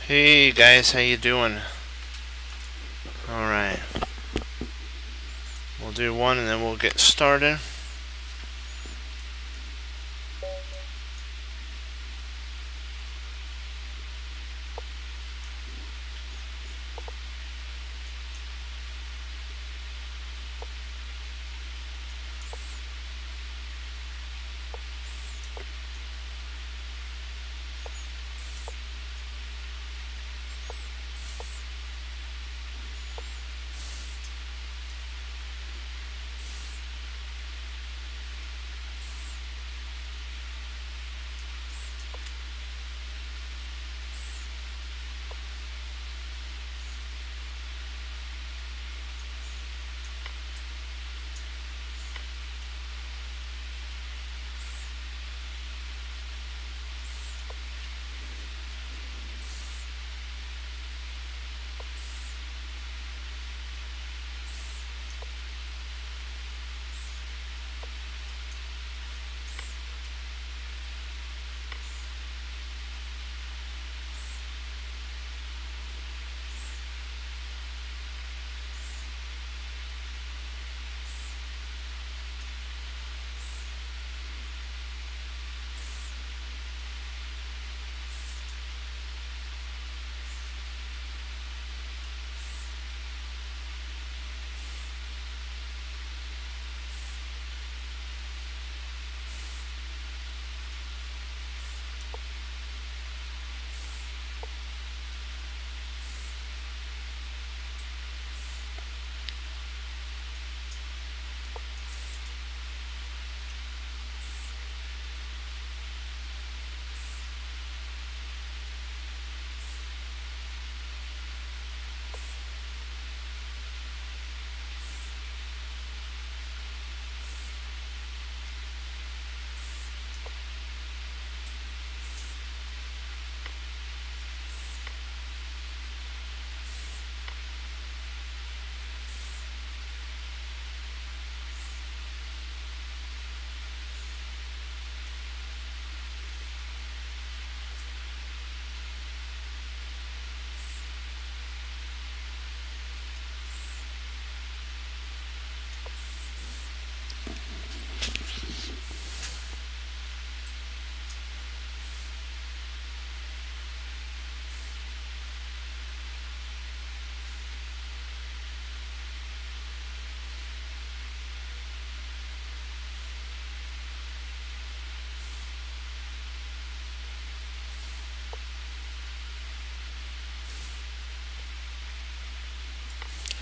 Hey guys, how you doing? Alright. We'll do one and then we'll get started.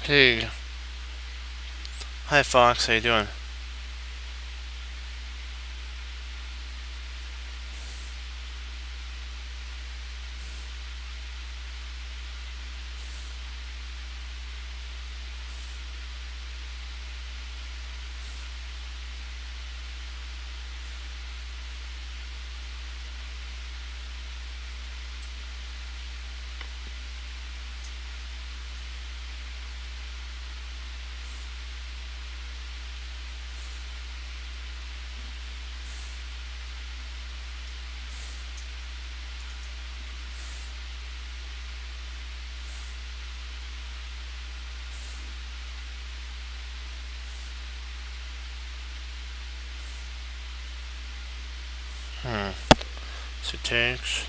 Hey. Hi Fox, how you doing? Hmm. So takes.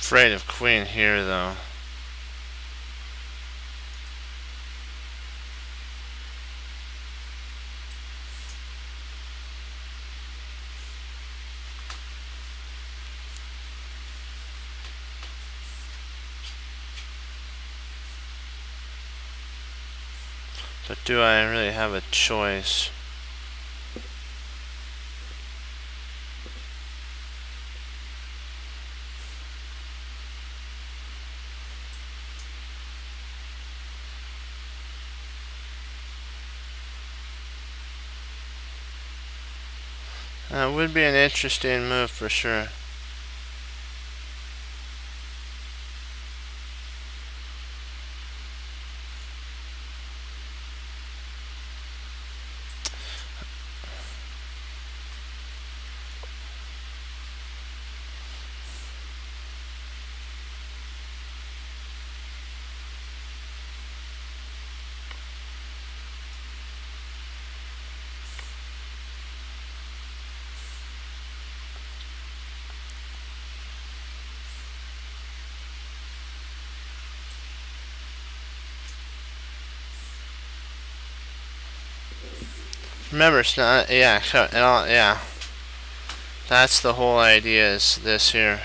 Afraid of queen here, though. But do I really have a choice? It would be an interesting move for sure. Remember, it's not. Yeah, yeah. That's the whole idea. Is this here?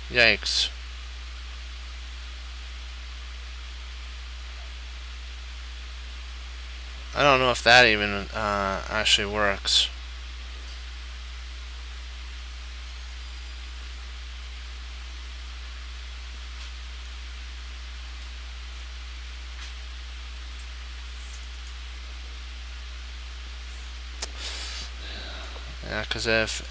Yikes. I don't know if that even actually works. Yeah, because if...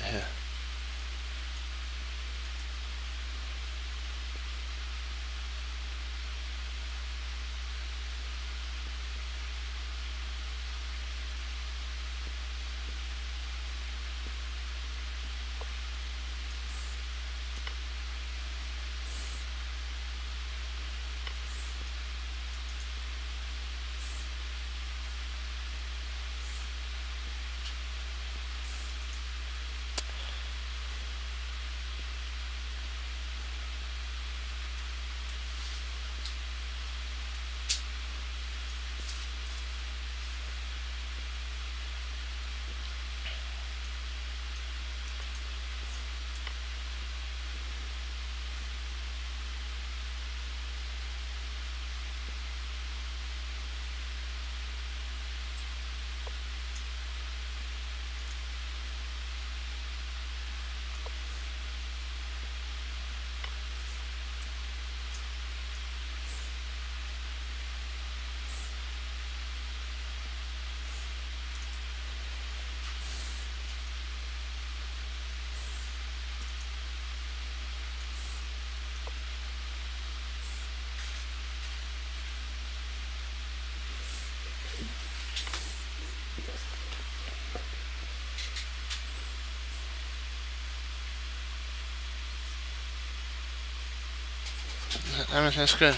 I mean, that's good.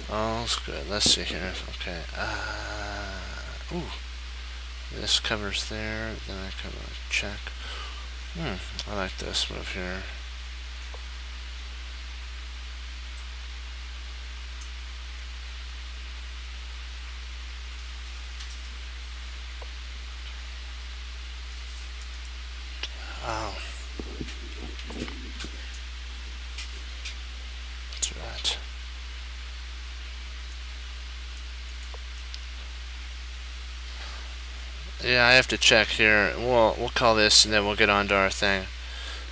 All's good. Let's see here. Okay. Ooh. This covers there. Then I cover check. I like this move here. Oh. That's right. Yeah, I have to check here. We'll call this and then we'll get on to our thing.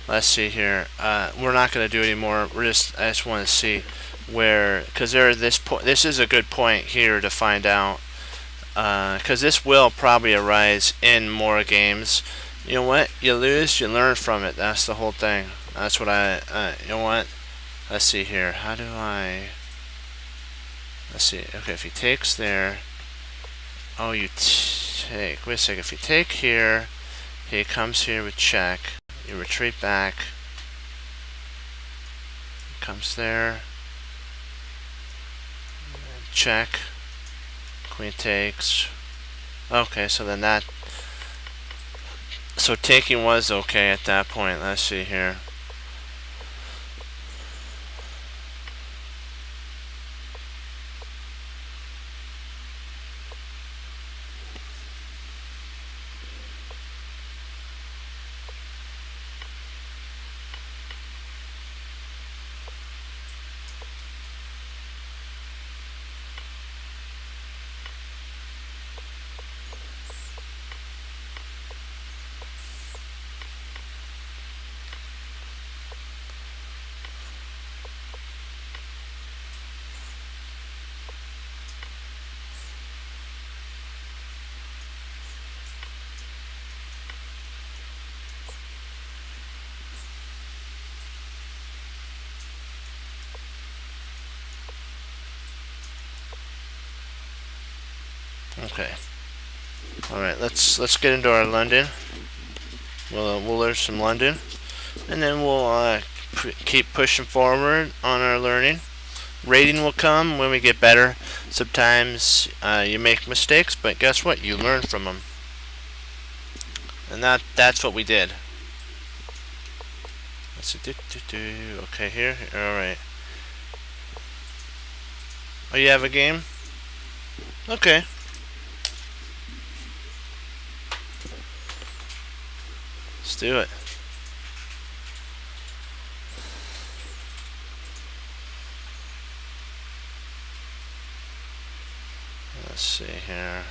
Let's see here. We're not going to do anymore. I just want to see where, because this is a good point here to find out, because this will probably arise in more games. You know what? You lose, you learn from it. That's the whole thing. That's what you know what? Let's see here. How do I? Let's see. Okay, if he takes there. Oh, you take. Wait a second. If you take here, he comes here with check. You retreat back. Comes there. Check. Queen takes. Okay, so then that. So taking was okay at that point. Let's see here. Okay. All right. Let's get into our London. We'll learn some London, and then we'll keep pushing forward on our learning. Rating will come when we get better. Sometimes you make mistakes, but guess what? You learn from them, and that's what we did. Let's do. Okay, here. All right. Oh, you have a game? Okay. Let's do it. Let's see here.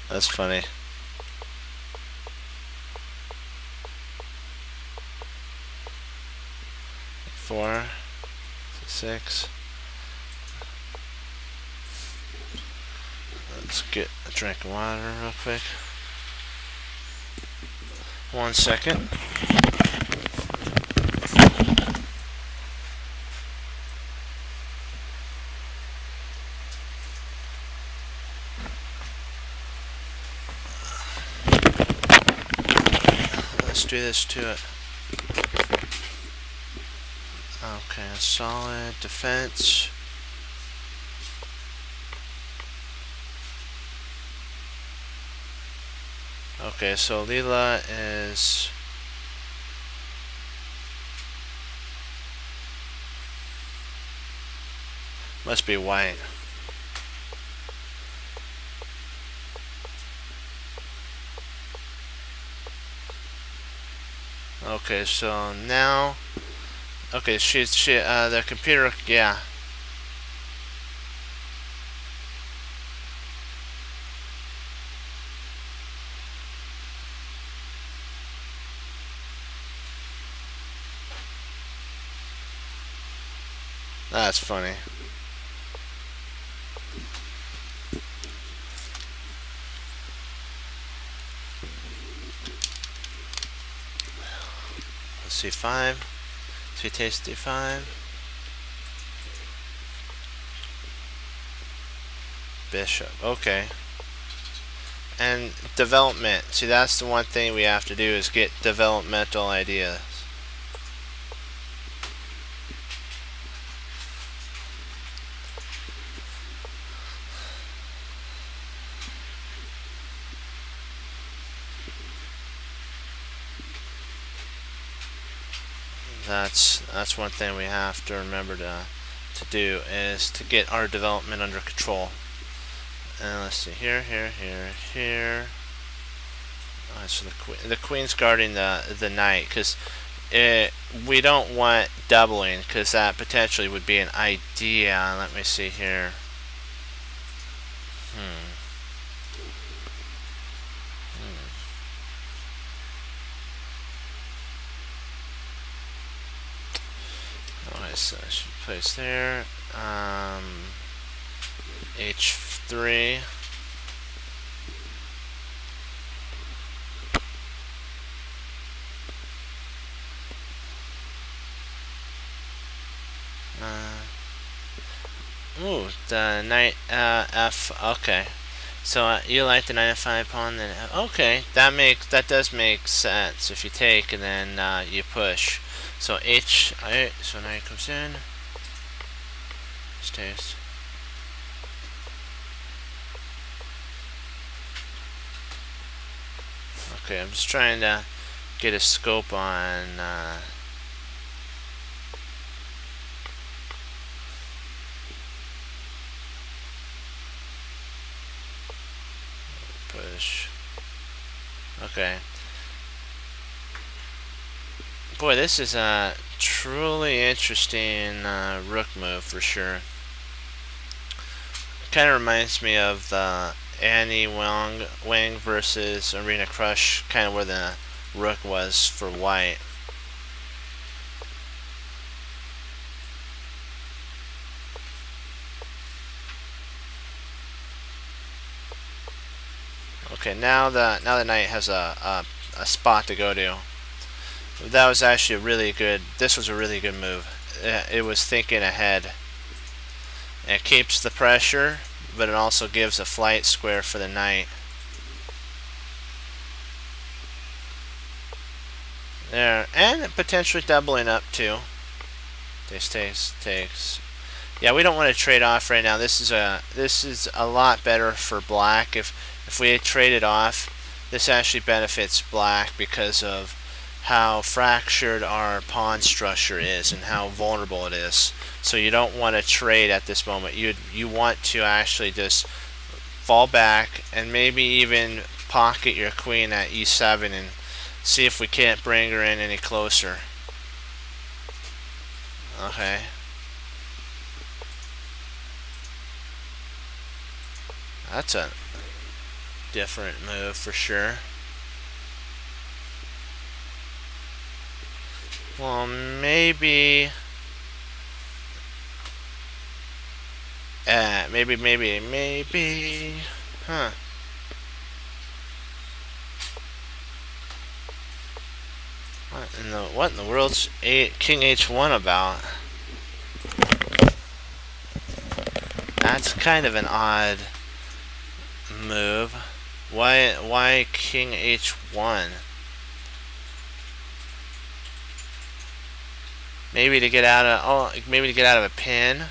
That's funny. 4, 6. Let's get a drink of water real quick. 1 second. Let's do this to it. Okay, solid defense. Okay, so Lila is must be white. Okay, so now okay, she the computer, yeah. That's funny. C5. C takes D5. Bishop. Okay. And development. See, that's the one thing we have to do is get developmental ideas. That's one thing we have to remember to do is to get our development under control. And let's see here. Alright, so the queen's guarding the knight because we don't want doubling because that potentially would be an idea. Let me see here. Alright, so I should place there. H3. Ooh, the knight F. Okay, So you like the knight f5 pawn, then okay, that does make sense if you take and then you push. So so knight comes in, stays. Okay, I'm just trying to get a scope on. Push. Okay. Boy, this is a truly interesting rook move for sure. Kind of reminds me of the Annie Wang versus Arena Crush, kind of where the rook was for white. Okay, now the knight has a spot to go to. That was actually a really good. This was a really good move. It was thinking ahead. It keeps the pressure, but it also gives a flight square for the knight. There, and potentially doubling up too. Takes. Yeah, we don't want to trade off right now. This is a lot better for black. If we had traded off, this actually benefits black because of how fractured our pawn structure is and how vulnerable it is. So you don't want to trade at this moment. You want to actually just fall back and maybe even pocket your queen at e7 and see if we can't bring her in any closer. Okay. That's a different move for sure. Well, maybe. Maybe. Huh. What in the world's King H1 about? That's kind of an odd move. Why King H1? Maybe to get out of a pin.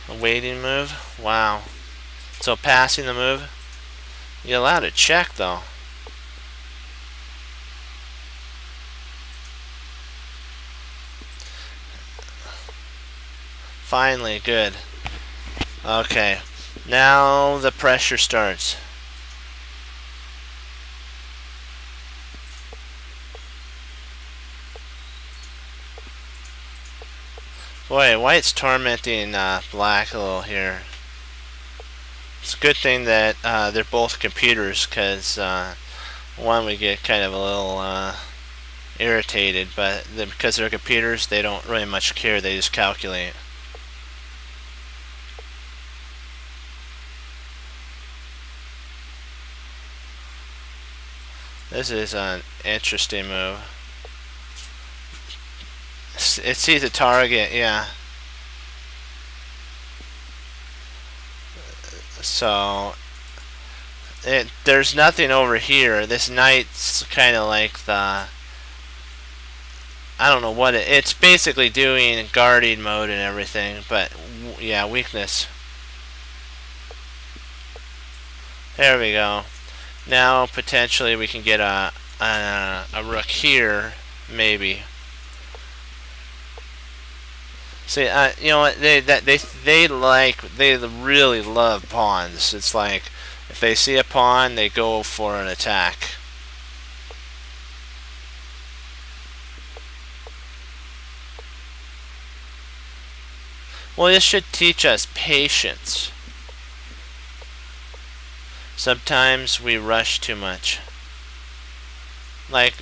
A waiting move. Wow. So passing the move. You're allowed to check though. Finally, good. Okay. Now the pressure starts. Boy, white's tormenting black a little here. It's a good thing that they're both computers, because one, we get kind of a little irritated, but because they're computers, they don't really much care. They just calculate. This is an interesting move. It sees a target, yeah. So there's nothing over here. This knight's kind of like the, I don't know what it's basically doing guarding mode and everything, but yeah, weakness. There we go. Now potentially we can get a rook here, maybe. See, you know what? They really love pawns. It's like if they see a pawn, they go for an attack. Well, this should teach us patience. Sometimes we rush too much. Like,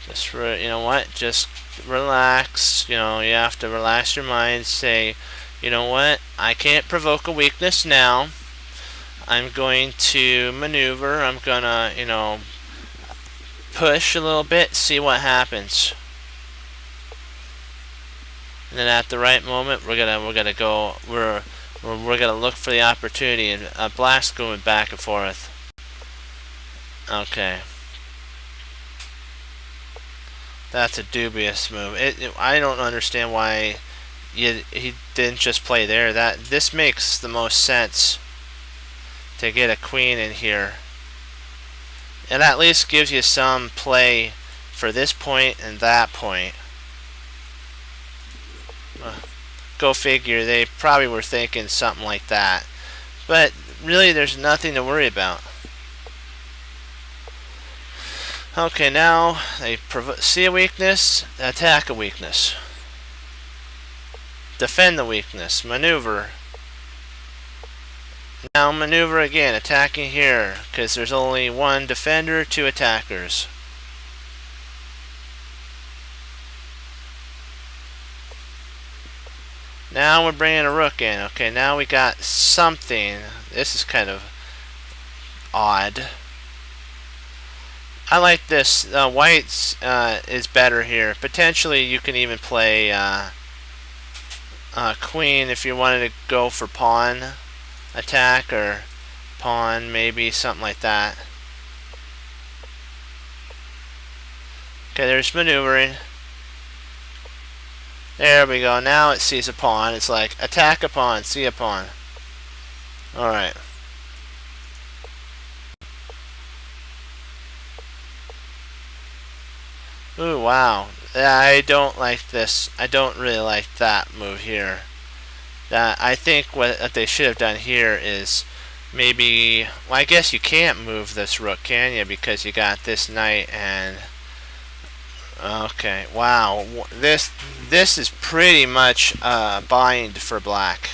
Just you know what? Just relax. You know, you have to relax your mind. Say, you know what? I can't provoke a weakness now. I'm going to maneuver. I'm gonna, you know, push a little bit, see what happens. And then at the right moment, we're gonna look for the opportunity, and Black's going back and forth. Okay. That's a dubious move. I don't understand why he didn't just play there. This makes the most sense to get a queen in here. It at least gives you some play for this point and that point. Go figure, they probably were thinking something like that. But really, there's nothing to worry about. Okay, now they see a weakness, attack a weakness. Defend the weakness, maneuver. Now maneuver again, attacking here, because there's only one defender, two attackers. Now we're bringing a rook in. Okay, now we got something. This is kind of odd. I like this. White's is better here. Potentially, you can even play queen if you wanted to go for pawn attack, or pawn, maybe something like that. Okay, there's maneuvering. There we go. Now it sees a pawn. It's like attack a pawn, see a pawn. Alright. Ooh, wow. I don't like this. I don't really like that move here. I think what they should have done here is maybe... Well, I guess you can't move this rook, can you? Because you got this knight and... Okay, wow. This is pretty much bind for black.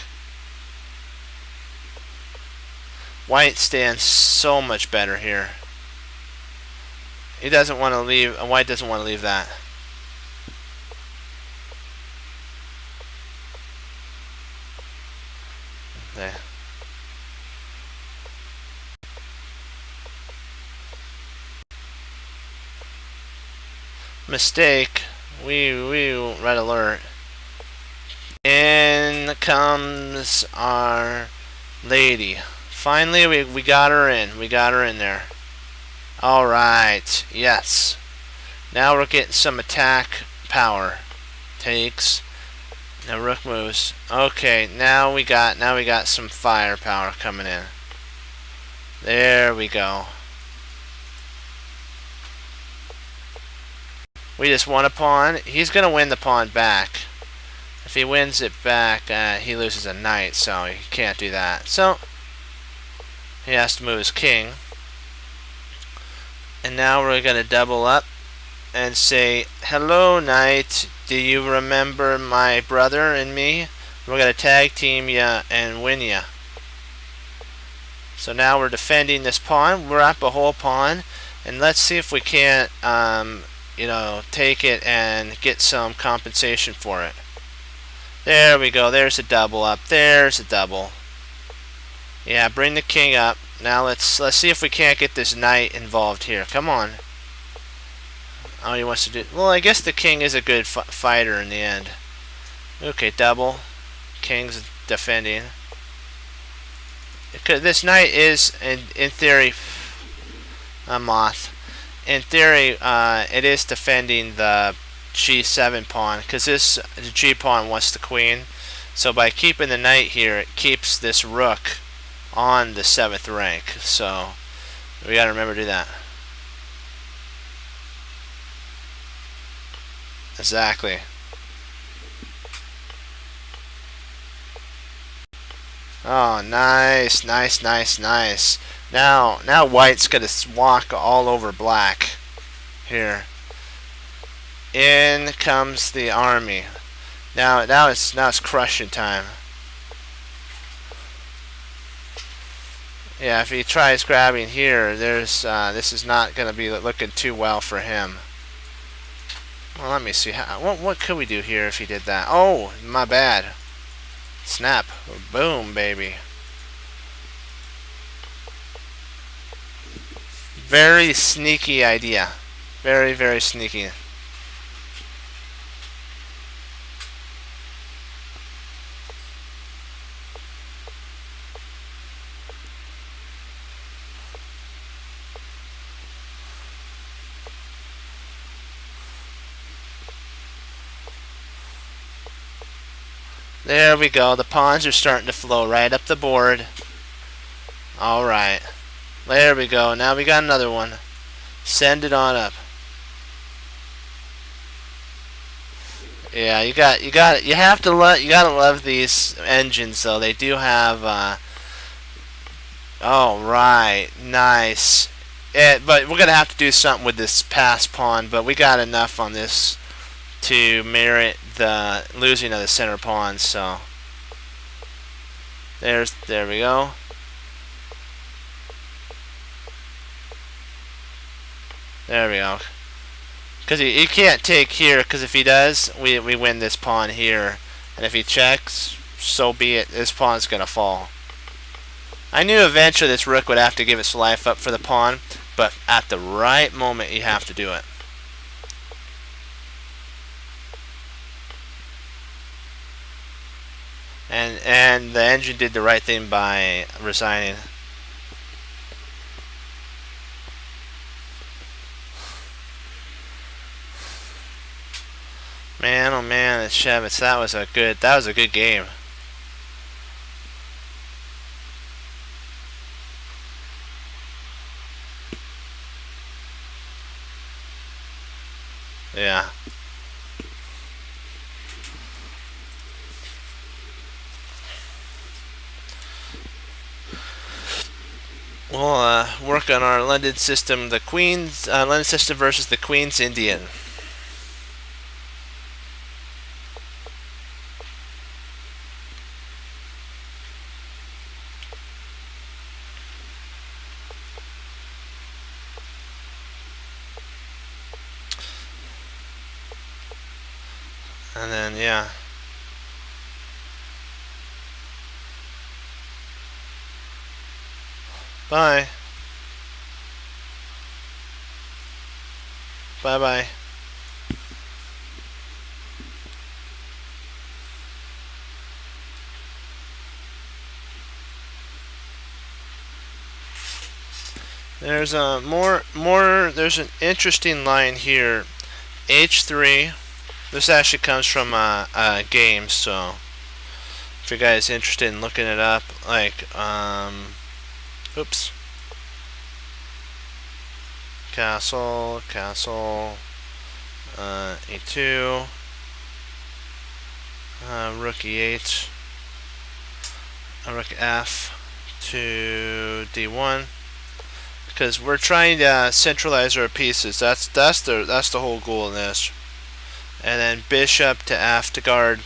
White stands so much better here. He doesn't want to leave. White doesn't want to leave that. There. Mistake. Red alert. In comes our lady. Finally, we got her in. We got her in there. Alright, yes. Now we're getting some attack power. Takes. Now rook moves. Okay, now we got some firepower coming in. There we go. We just won a pawn. He's gonna win the pawn back. If he wins it back, he loses a knight, so he can't do that. So he has to move his king. And now we're going to double up and say, hello, knight. Do you remember my brother and me? We're going to tag team ya and win ya. So now we're defending this pawn. We're up a whole pawn. And let's see if we can't, you know, take it and get some compensation for it. There we go. There's a double up. There's a double. Yeah, bring the king up. Now let's see if we can't get this knight involved here. Come on. Oh, he wants to do... Well, I guess the king is a good fighter in the end. Okay, double. King's defending. This knight is, in theory, a moth. In theory, it is defending the g7 pawn, because this g pawn wants the queen. So by keeping the knight here, it keeps this rook on the 7th rank, so we gotta remember to do that. Exactly. Oh, nice, nice, nice, nice. Now white's gonna walk all over black. Here. In comes the army. Now it's crushing time. Yeah, if he tries grabbing here, there's this is not going to be looking too well for him. Well, let me see. What could we do here if he did that? Oh, my bad. Snap. Boom, baby. Very sneaky idea. Very, very sneaky. There we go. The pawns are starting to flow right up the board. Alright. There we go. Now we got another one. Send it on up. Yeah, you gotta love these engines though. They do have oh right, nice. But we're gonna have to do something with this pass pawn, but we got enough on this to merit the losing of the center pawn, so there we go. There we go. Because he can't take here, because if he does, we win this pawn here. And if he checks, so be it. This pawn's going to fall. I knew eventually this rook would have to give its life up for the pawn, but at the right moment you have to do it. And the engine did the right thing by resigning. Man, oh man, Shevitz, that was a good game. Yeah. We'll work on our London system, the Queen's London system versus the Queen's Indian. And then, yeah. Bye. Bye-bye. There's there's an interesting line here. H3. This actually comes from a game, so if you guys are interested in looking it up, like oops. Castle, E2, rook E8, rook F to D1, because we're trying to centralize our pieces. That's the whole goal in this. And then bishop to F to guard.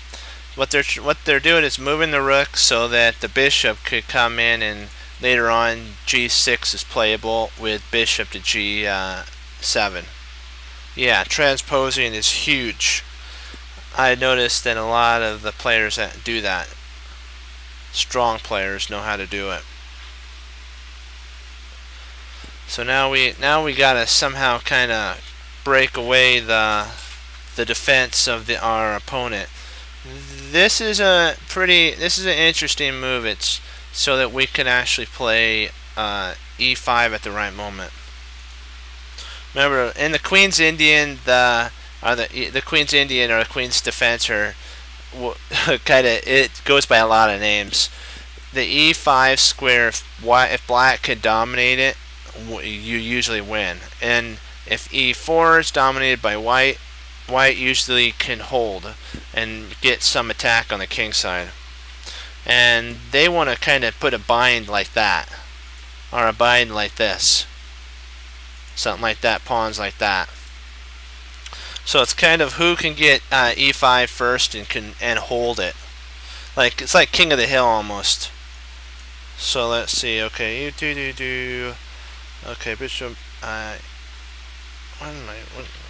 What they're doing is moving the rook so that the bishop could come in, and later on G6 is playable with bishop to G7. Yeah, transposing is huge. I noticed that a lot of the players that do that, strong players, know how to do it. So now we gotta somehow kind of break away the defense of our opponent. This is an interesting move. It's so that we can actually play E5 at the right moment. Remember, in the Queen's Indian, the Queen's Indian or the Queen's defense are it goes by a lot of names. The E5 square, if black could dominate it, you usually win. And if E4 is dominated by white usually can hold and get some attack on the king side. And they want to kind of put a bind like that, or a bind like this, something like that, pawns like that. So it's kind of who can get E5 first and hold it. Like it's like King of the Hill almost. So let's see. Okay, okay, bishop.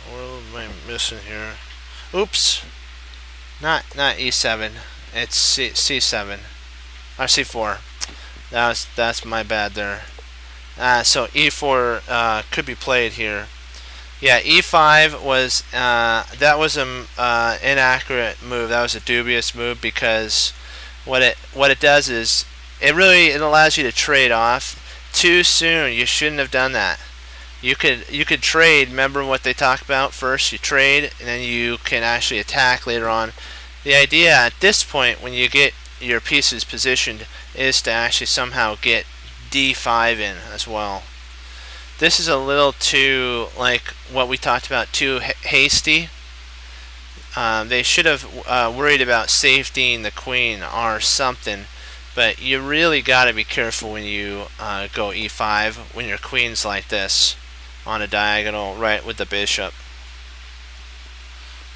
What am I missing here? Oops. Not E7. It's C7 or C4. That's my bad there. So E4 could be played here. Yeah, E5 was that was a inaccurate move. That was a dubious move because what it does is it allows you to trade off too soon. You shouldn't have done that. You could trade. Remember what they talk about first? You trade and then you can actually attack later on. The idea at this point when you get your pieces positioned is to actually somehow get D5 in as well. This is a little too, like what we talked about, too hasty. They should have worried about safetying the queen or something, but you really got to be careful when you go E5 when your queen's like this on a diagonal right with the bishop.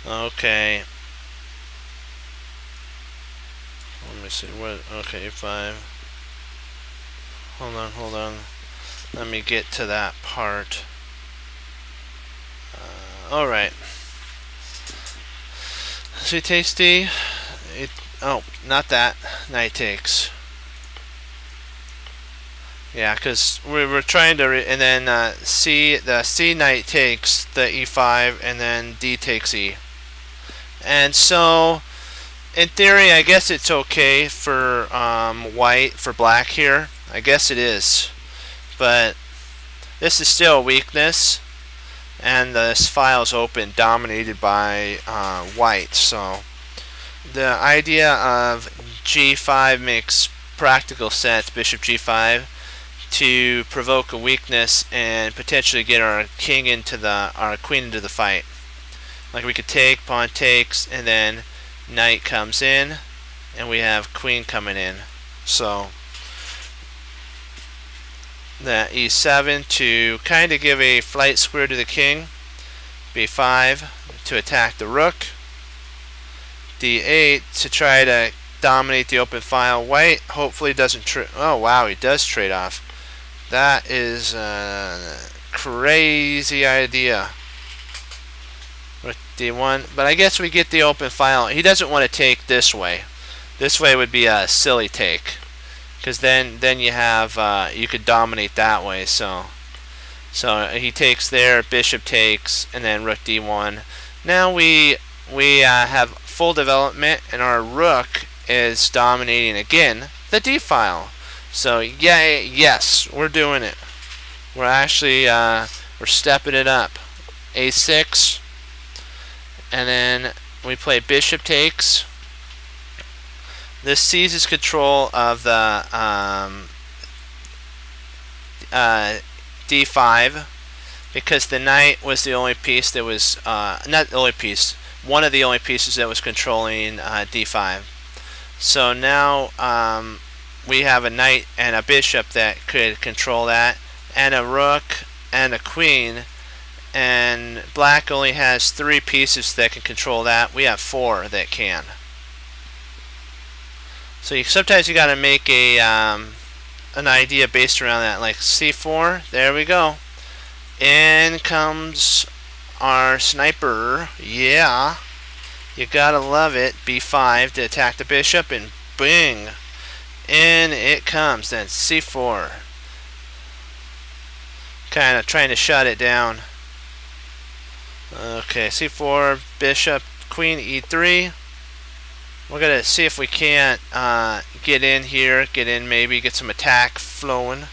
Okay. Let me see. What? Okay, E5. Hold on. Let me get to that part. Alright. So he takes D. Oh, not that. Knight takes. Yeah, because we're trying to... and then the C knight takes the E5, and then D takes E. And so, in theory, I guess it's okay for for black here. I guess it is. But this is still a weakness, and this file is open, dominated by white. So the idea of G5 makes practical sense. Bishop G5 to provoke a weakness and potentially get our queen into the fight. Like we could take, pawn takes, and then knight comes in, and we have queen coming in. So that E7 to kind of give a flight square to the king. B5 to attack the rook. D8 to try to dominate the open file. White hopefully doesn't oh wow, he does trade off. That is a crazy idea. With D1, but I guess we get the open file. He doesn't want to take this way. This way would be a silly take, because then you have you could dominate that way. So he takes there, bishop takes, and then rook D1. Now we have full development, and our rook is dominating again the D file. So yay, yes, we're doing it. We're actually we're stepping it up. A6, and then we play bishop takes. This seizes control of the D5 because the knight was the only piece that was not the only piece, one of the only pieces that was controlling D5. So now we have a knight and a bishop that could control that, and a rook and a queen, and black only has 3 pieces that can control that. We have 4 that can. So sometimes you got to make a an idea based around that, like C4. There we go. In comes our sniper. Yeah, you gotta love it. B5 to attack the bishop, and bing, in it comes. Then C4, kind of trying to shut it down. Okay, C4, bishop, queen, E3. We're going to see if we can't get in here, maybe get some attack flowing.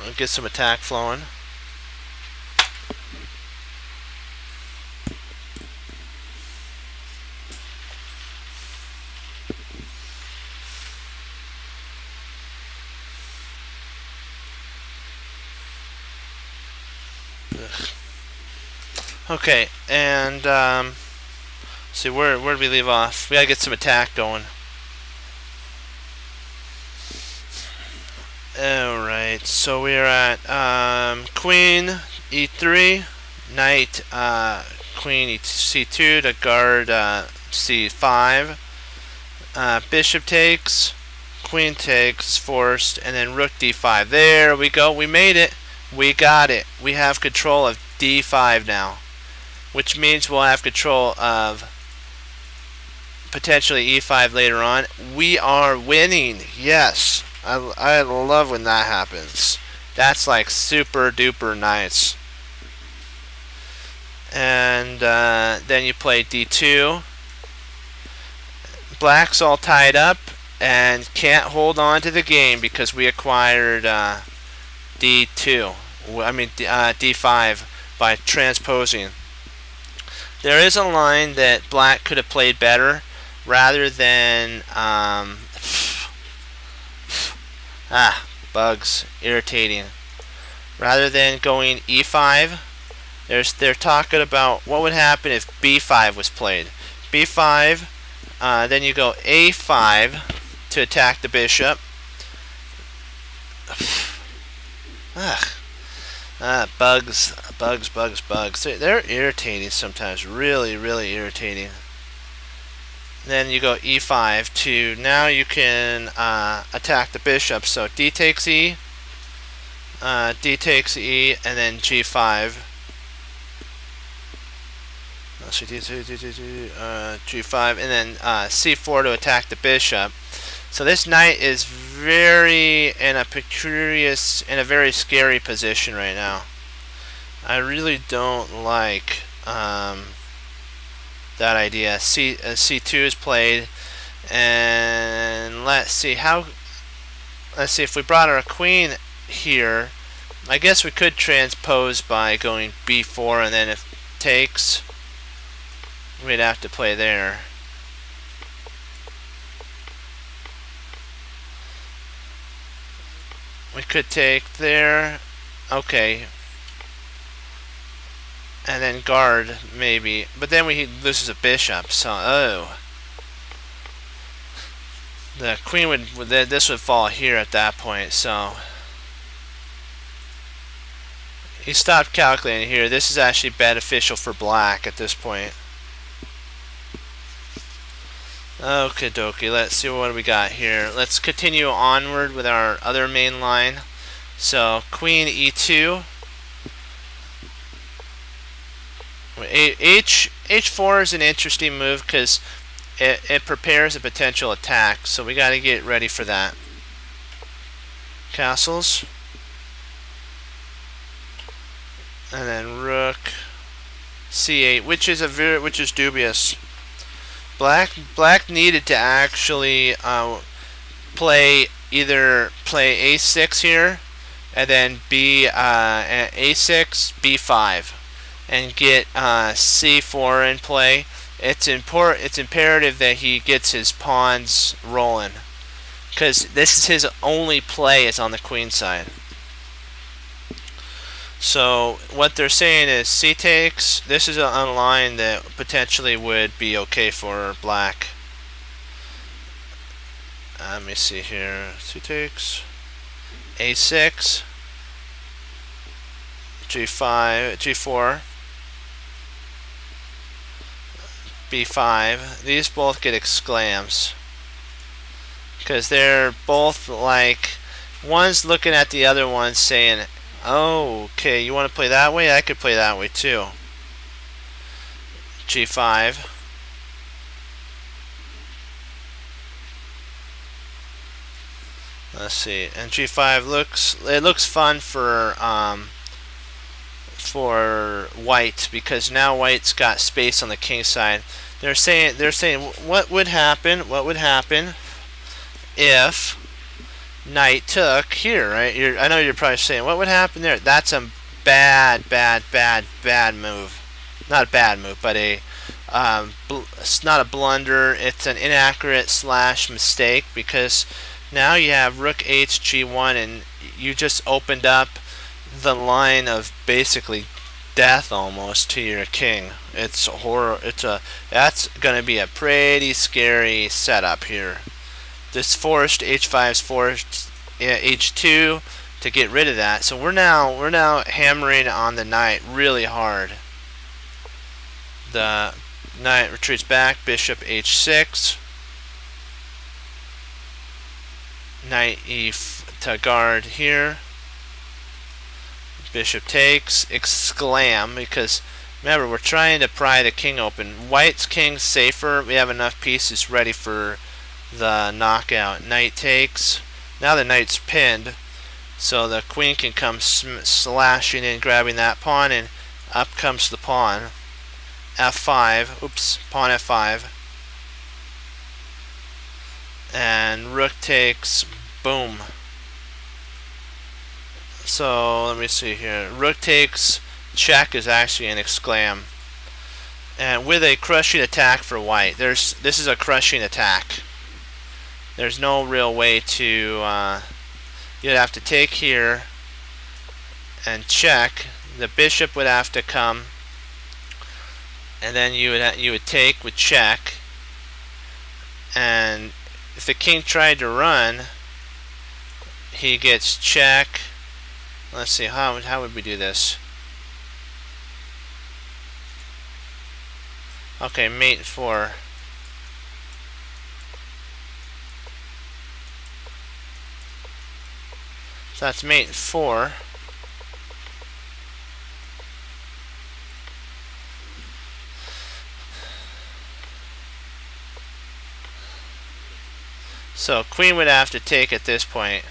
We'll get some attack flowing. Okay, and see where did we leave off? We gotta get some attack going. Alright, so we're at queen E3, knight queen c2 to guard c5. Bishop takes, queen takes, forced, and then rook d5. There we go. We made it. We got it. We have control of d5 now, which means we'll have control of potentially e5 later on. We are winning. Yes. I love when that happens. That's like super duper nice. And then you play d2. Black's all tied up and can't hold on to the game because we acquired d2. I mean d5 by transposing. There is a line that black could have played better rather than bugs, irritating. Rather than going e5, they're talking about what would happen if b5 was played. b5, then you go a5 to attack the bishop. Bugs. They're irritating sometimes. Really, really irritating. Then you go e5 to, now you can attack the bishop. So d takes e, d takes e, and then g5. So g5, and then c4 to attack the bishop. So this knight is very in a very scary position right now. I really don't like that idea. C2 is played, and let's see if we brought our queen here. I guess we could transpose by going b4, and then if takes, we'd have to play there. We could take there. Okay. And then guard, maybe. But then he loses a bishop, so, the queen this would fall here at that point, so. He stopped calculating here. This is actually beneficial for black at this point. Okie dokie, let's see what we got here. Let's continue onward with our other main line. So, queen e2. H4 is an interesting move because it prepares a potential attack, so we got to get ready for that. Castles, and then rook c8, which is dubious. Black needed to actually play a6 here, and then a6 b5. And get c4 in play. It's imperative that he gets his pawns rolling, because this is his only play is on the queen side. So what they're saying is c takes. This is a line that potentially would be okay for black. Let me see here. C takes. a6. g5. g4. b5. These both get exclams because they're both like, one's looking at the other one saying, oh, okay, you want to play that way? I could play that way too. g5. Let's see, and g5 looks fun for white, because now white's got space on the king side. They're saying what would happen if knight took here, right? I know you're probably saying, what would happen there? That's a bad move. Not a bad move, but it's not a blunder. It's an inaccurate / mistake, because now you have rook h g1, and you just opened up the line of basically death almost to your king. It's horror. That's going to be a pretty scary setup here. This forced h5's forced h2 to get rid of that. So we're now hammering on the knight really hard. the knight retreats back. Bishop h6. Knight to guard here. Bishop takes. Exclaim, because remember, we're trying to pry the king open. White's king's safer. We have enough pieces ready for the knockout. Knight takes. Now the knight's pinned, so the queen can come slashing in, grabbing that pawn, and up comes the pawn. F5. Oops. Pawn F5. And rook takes. Boom. So let me see here. Rook takes. Check is actually an exclam. And with a crushing attack for white. This is a crushing attack. There's no real way to you'd have to take here and check. The bishop would have to come, and then you would take with check. And if the king tried to run, he gets check. Let's see, how would we do this? Okay, mate 4. So that's mate 4. So queen would have to take at this point.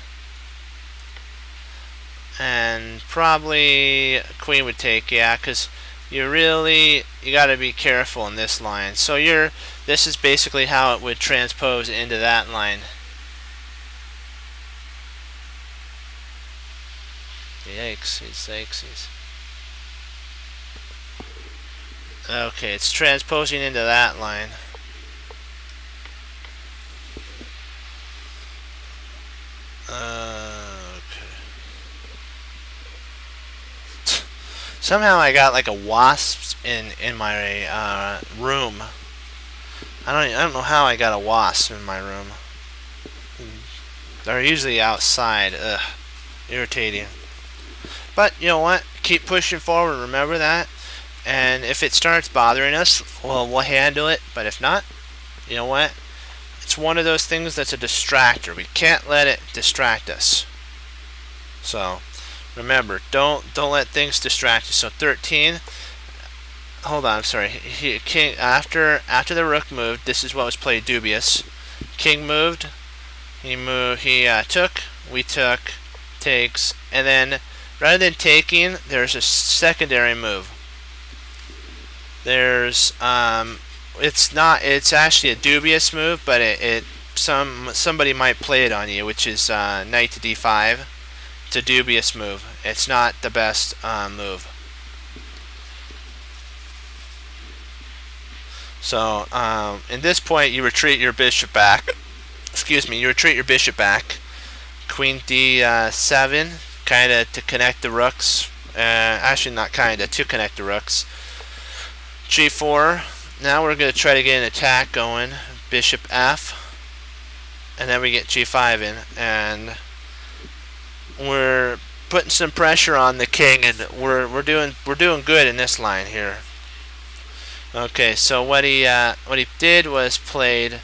And probably queen would take, yeah, because you got to be careful in this line. So this is basically how it would transpose into that line. Yikesies. Okay, it's transposing into that line. Okay. Somehow I got like a wasp in my room. I don't know how I got a wasp in my room. They're usually outside. Ugh, irritating. But you know what? Keep pushing forward. Remember that. And if it starts bothering us, well, we'll handle it. But if not, you know what? It's one of those things that's a distractor. We can't let it distract us. So remember, don't let things distract you. So 13. Hold on, I'm sorry. King after the rook moved. This is what was played dubious. King moved. He moved. He took. We took. Takes. And then rather than taking, there's a secondary move. There's it's actually a dubious move, but somebody might play it on you, which is knight to d5. It's a dubious move. It's not the best move. So in this point, you retreat your bishop back. Excuse me, you retreat your bishop back. Queen d7, kind of to connect the rooks. Actually, not kind of, to connect the rooks. G4. Now we're going to try to get an attack going. Bishop f. And then we get G5 in. And we're putting some pressure on the king, and we're doing good in this line here. Okay, so what he did was played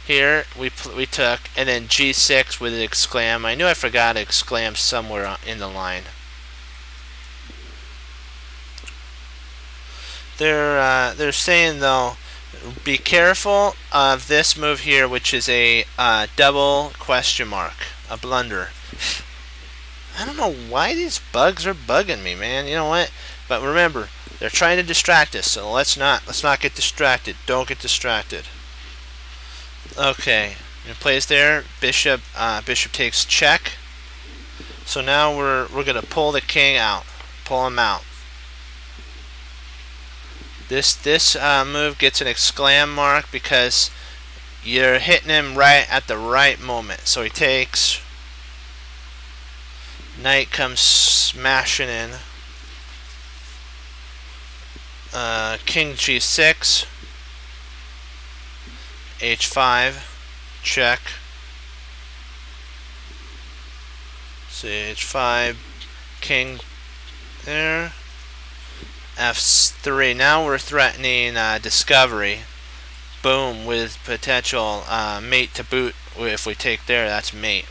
here. We took, and then G6 with an exclam. I knew I forgot to exclam somewhere in the line. They're saying though, be careful of this move here, which is a double question mark, a blunder. I don't know why these bugs are bugging me, man. You know what? But remember, they're trying to distract us, so let's not get distracted. Don't get distracted. Okay, it plays there. Bishop takes check. So now we're gonna pull the king out, pull him out. This move gets an exclam mark because you're hitting him right at the right moment. So he takes. Knight comes smashing in. King G6. H5. Check. See, H5. King there. f3. Now we're threatening discovery. Boom, with potential mate to boot. If we take there, that's mate.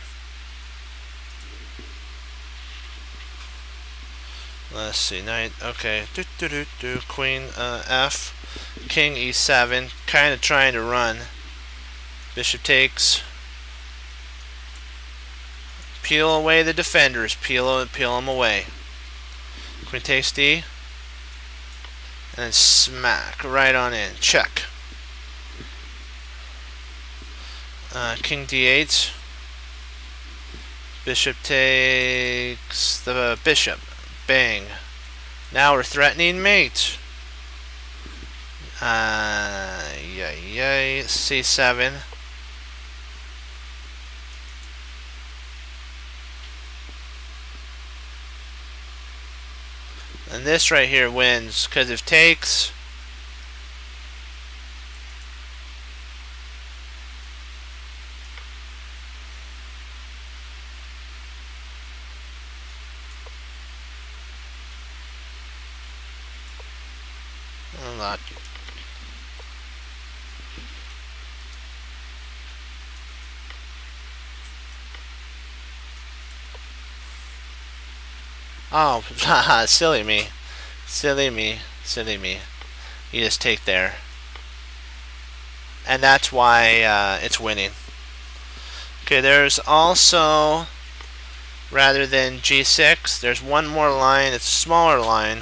Let's see, knight. Okay, queen f, king e7. Kind of trying to run. Bishop takes. Peel away the defenders. Peel them away. Queen takes d. And then smack right on in. Check. King d8. Bishop takes the bishop. Bang. Now we're threatening mate. c7. And this right here wins, because if takes, unlock. Oh, silly me. Silly me. Silly me. You just take there. And that's why it's winning. Okay, there's also, rather than g6, there's one more line. It's a smaller line.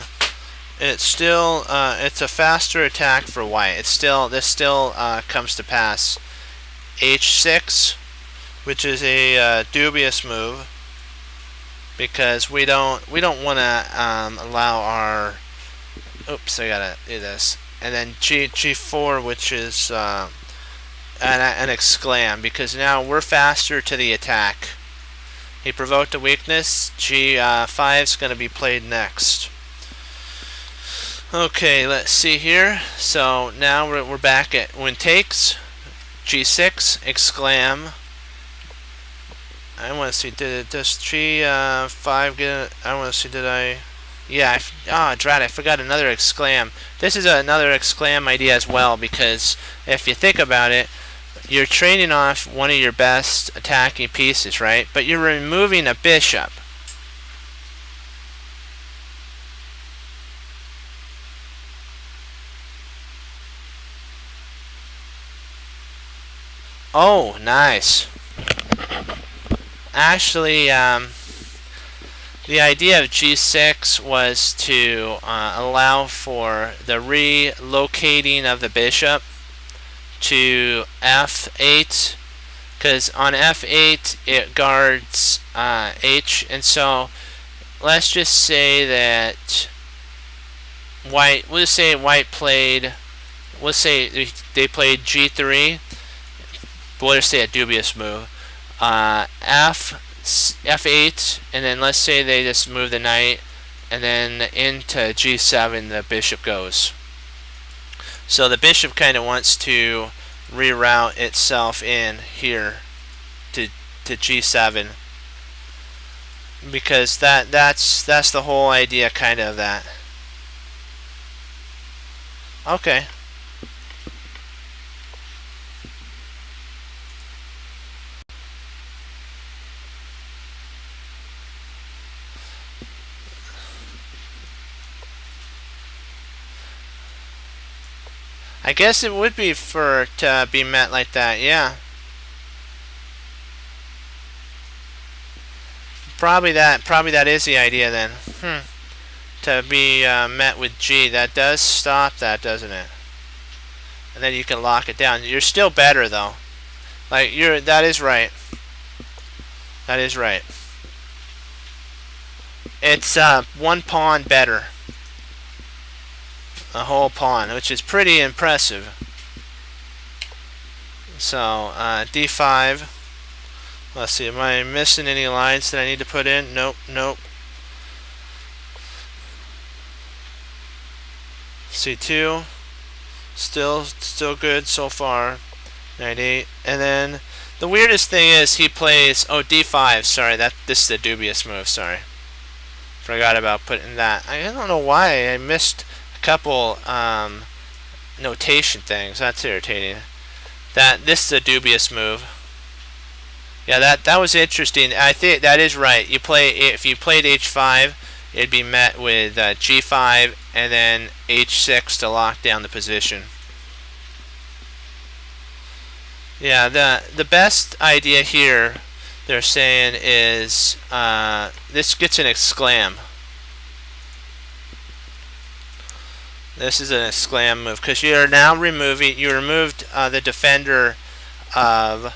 It's still, it's a faster attack for white. This still comes to pass. h6, which is a dubious move, because we don't want to allow our, oops, I gotta do this, and then g4, which is an exclam, because now we're faster to the attack. He provoked a weakness. g5 is going to be played next. Okay, let's see here. So now we're back at when takes. g6, exclam. I want to see, does g5 get it? I want to see, did I? Yeah, drat, I forgot another exclam. This is another exclam idea as well, because if you think about it, you're trading off one of your best attacking pieces, right? But you're removing a bishop. Oh, nice. Actually, the idea of g6 was to allow for the relocating of the bishop to f8, because on f8 it guards h, and so let's just say that white, we'll just say white played, we'll say they played g3, but we'll just say a dubious move, f8, and then let's say they just move the knight, and then into g7 the bishop goes. So the bishop kind of wants to reroute itself in here to g7, because that's the whole idea, kind of, that. Okay. I guess it would be for to be met like that, yeah. Probably that is the idea then. To be met with G. That does stop that, doesn't it? And then you can lock it down. You're still better though. Like that is right. That is right. It's one pawn better. A whole pawn, which is pretty impressive. So d5. Let's see, am I missing any lines that I need to put in? Nope, nope. c2, still good so far. Knight 8, and then the weirdest thing is he plays, oh, d5. Sorry, this is a dubious move. Sorry. Forgot about putting that. I don't know why I missed a couple notation things. That's irritating. This is a dubious move. Yeah, that was interesting. I think that is right. If you played h5, it'd be met with g5 and then h6 to lock down the position. Yeah, the best idea here, they're saying, is this gets an exclam. This is an exclam move because you are now removed the defender of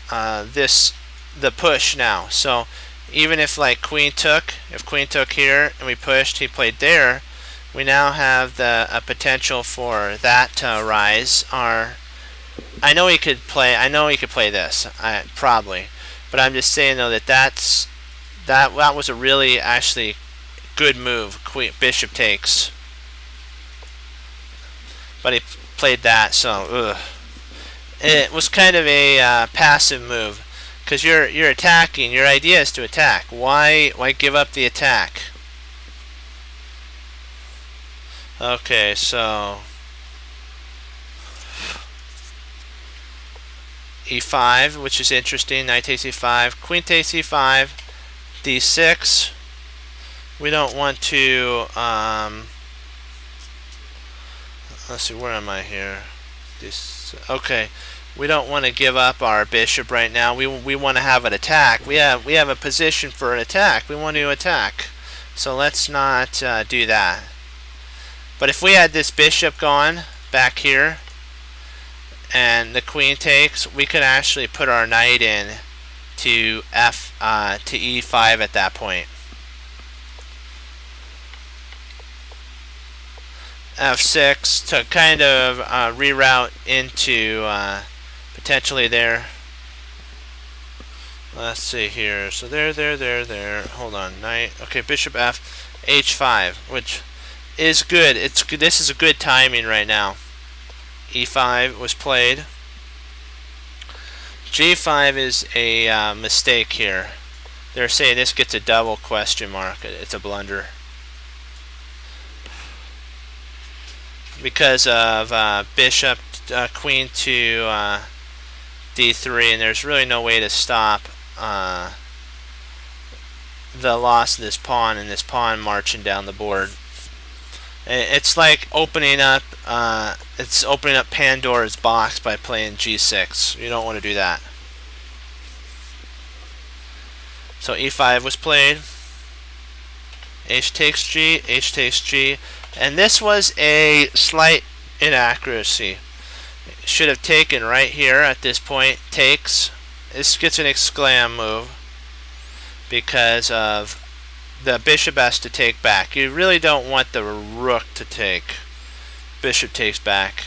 the push now. So even if like if queen took here and we pushed, he played there, we now have a potential for that to rise. I know he could play this, probably, but I'm just saying though that was a really actually good move. Bishop takes, but he played that, so it was kind of a passive move because you're attacking. Your idea is to attack. Why give up the attack? Okay, so e5, which is interesting. Knight takes e5, queen takes e5, d6. We don't want to. Let's see, where am I here? Okay, we don't want to give up our bishop right now. We want to have an attack. We have a position for an attack. We want to attack. So let's not do that. But if we had this bishop gone back here and the queen takes, we could actually put our knight in to e5 at that point. f6 to kind of reroute into potentially there. Let's see here. So there. Hold on, knight. Okay, bishop f, h5, which is good. It's good. This is a good timing right now. e5 was played. g5 is a mistake here. They're saying this gets a double question mark. It's a blunder because of bishop queen to d3, and there's really no way to stop the loss of this pawn and this pawn marching down the board. It's like opening up Pandora's box by playing g6. You don't want to do that. So e5 was played. H takes g, and this was a slight inaccuracy. Should have taken right here at this point. Takes. This gets an exclam move because of the bishop has to take back. You really don't want the rook to take. Bishop takes back.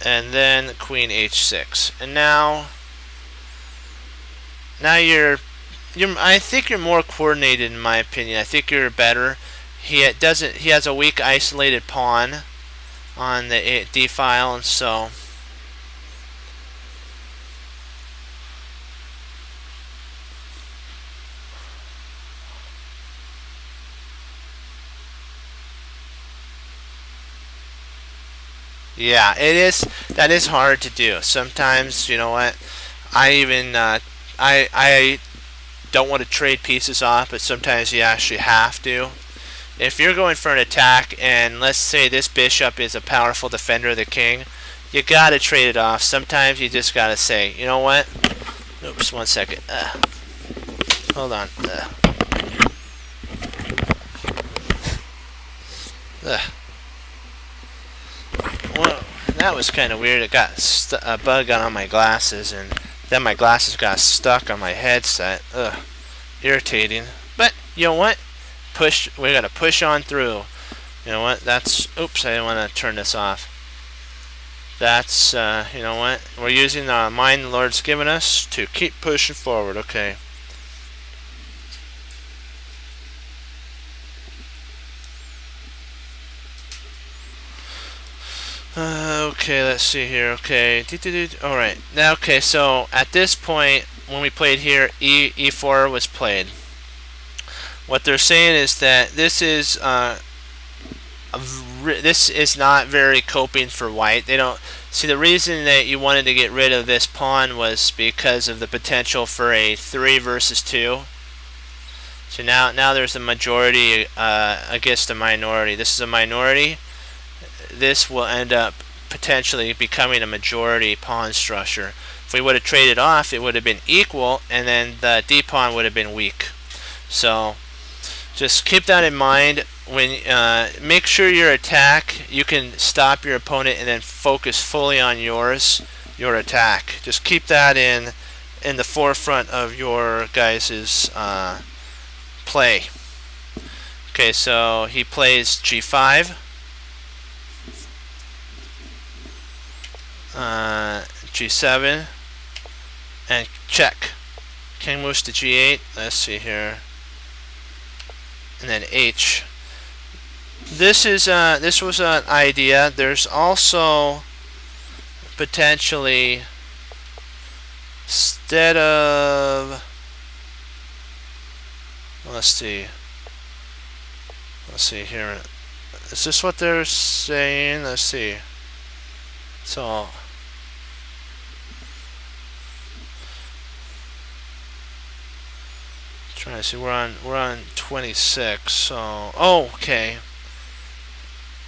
And then queen h6. And now I think you're more coordinated in my opinion. I think you're better. He has a weak isolated pawn on the d file, and so yeah, that is hard to do. Sometimes, you know what, I even I don't want to trade pieces off, but sometimes you actually have to. If you're going for an attack and let's say this bishop is a powerful defender of the king, you gotta trade it off. Sometimes you just gotta say, you know what, oops, 1 second, hold on, Well, that was kind of weird. It got a bug on my glasses, and then my glasses got stuck on my headset. Ugh, irritating. But you know what? We gotta push on through. You know what? Oops, I didn't want to turn this off. That's you know what? We're using the mind the Lord's given us to keep pushing forward. Okay. Okay, let's see here. Okay, alright. Now, okay, so at this point, when we played here, e4 was played. What they're saying is that this is not very coping for white. They don't see the reason that you wanted to get rid of this pawn was because of the potential for a 3 versus 2. So now there's a majority against a minority. This is a minority. This will end up potentially becoming a majority pawn structure. If we would have traded off, it would have been equal, and then the d pawn would have been weak. So just keep that in mind. When make sure your attack, you can stop your opponent and then focus fully on your attack. Just keep that in the forefront of your guys' play. Okay, so he plays g5, g7, and check. King moves to g8. Let's see here, and then h. This was an idea. There's also potentially, instead of, let's see here. Is this what they're saying? Let's see. So trying to see. We're on 26. So okay.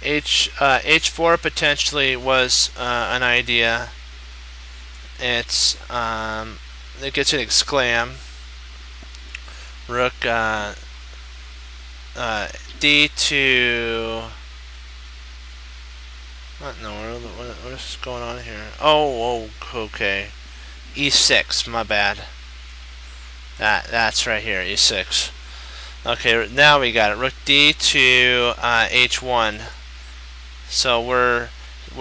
H4 potentially was an idea. It gets an exclam. Rook D2. What's going on here? Oh, okay. E6. My bad. That's right here. E6. Okay, now we got it. Rook D2 H1. So we're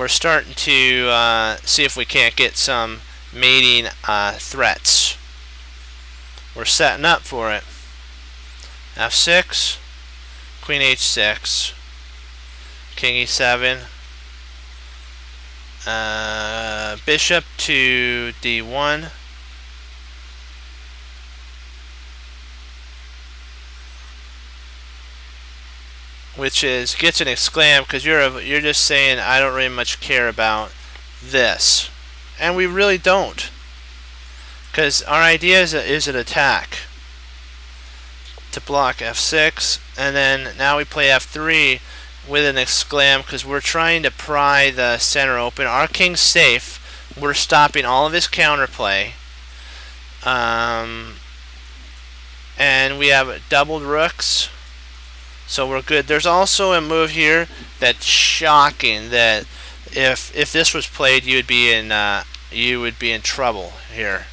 starting to see if we can't get some mating threats. We're setting up for it. F6, Queen H6, King E7, Bishop to D1. Which gets an exclam because you're just saying I don't really much care about this, and we really don't, because our idea is an attack to block F6, and then now we play F3 with an exclam because we're trying to pry the center open. Our king's safe. We're stopping all of his counterplay, and we have doubled rooks. So we're good. There's also a move here that's shocking. That if this was played, you would be in trouble here.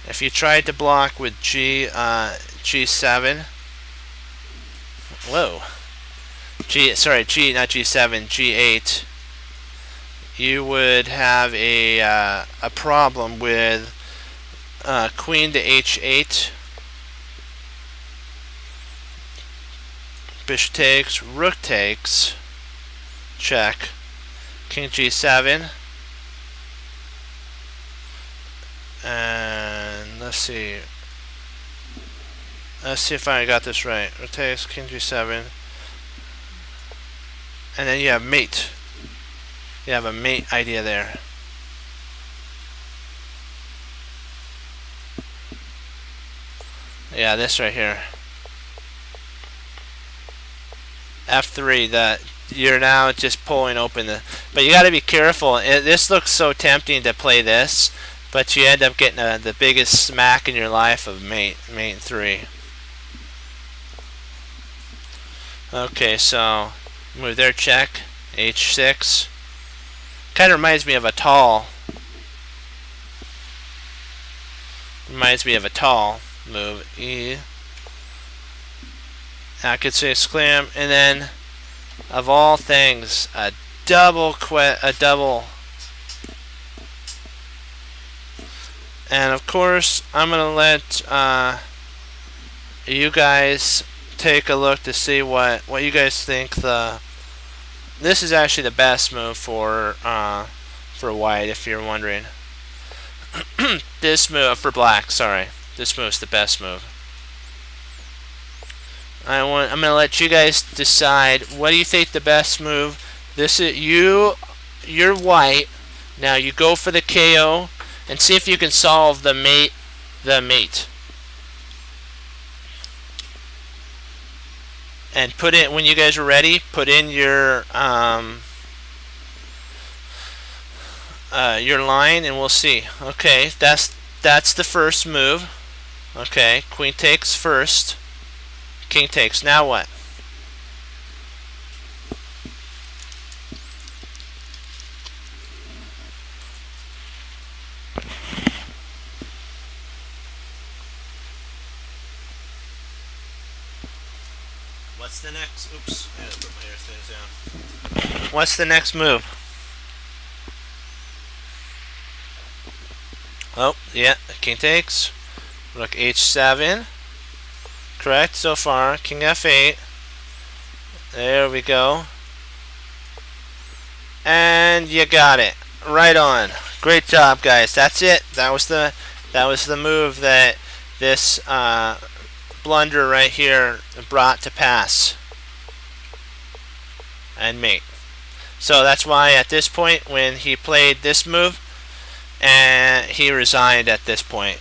If you tried to block with G7, whoa, not G7, G8, you would have a problem with Queen to H8. Bishop takes, Rook takes, check, King G7, and let's see if I got this right. Rook takes, King G7, and then you have mate. You have a mate idea there. Yeah, this right here. F3, that you're now just pulling open but you got to be careful. This looks so tempting to play this, but you end up getting the biggest smack in your life of mate 3. Okay, so move there, check, H6. Kind of reminds me of a tall. Reminds me of a tall move. E. I could say exclam, and then of all things, a double, and of course I'm gonna let you guys take a look to see what you guys think. This is actually the best move for white, if you're wondering. this move for black. Sorry, this move's the best move. I'm gonna let you guys decide. What do you think the best move? This is you're white. Now you go for the KO and see if you can solve the mate. And put it, when you guys are ready, put in your line and we'll see. Okay, that's the first move. Okay, queen takes first. King takes. Now what? What's the next? Oops, I gotta put my earphones down. What's the next move? Oh, yeah, king takes. Rook h7. Correct so far. King f8. There we go. And you got it. Right on. Great job, guys. That's it. That was the move that this blunder right here brought to pass and mate. So that's why at this point, when he played this move, and he resigned at this point.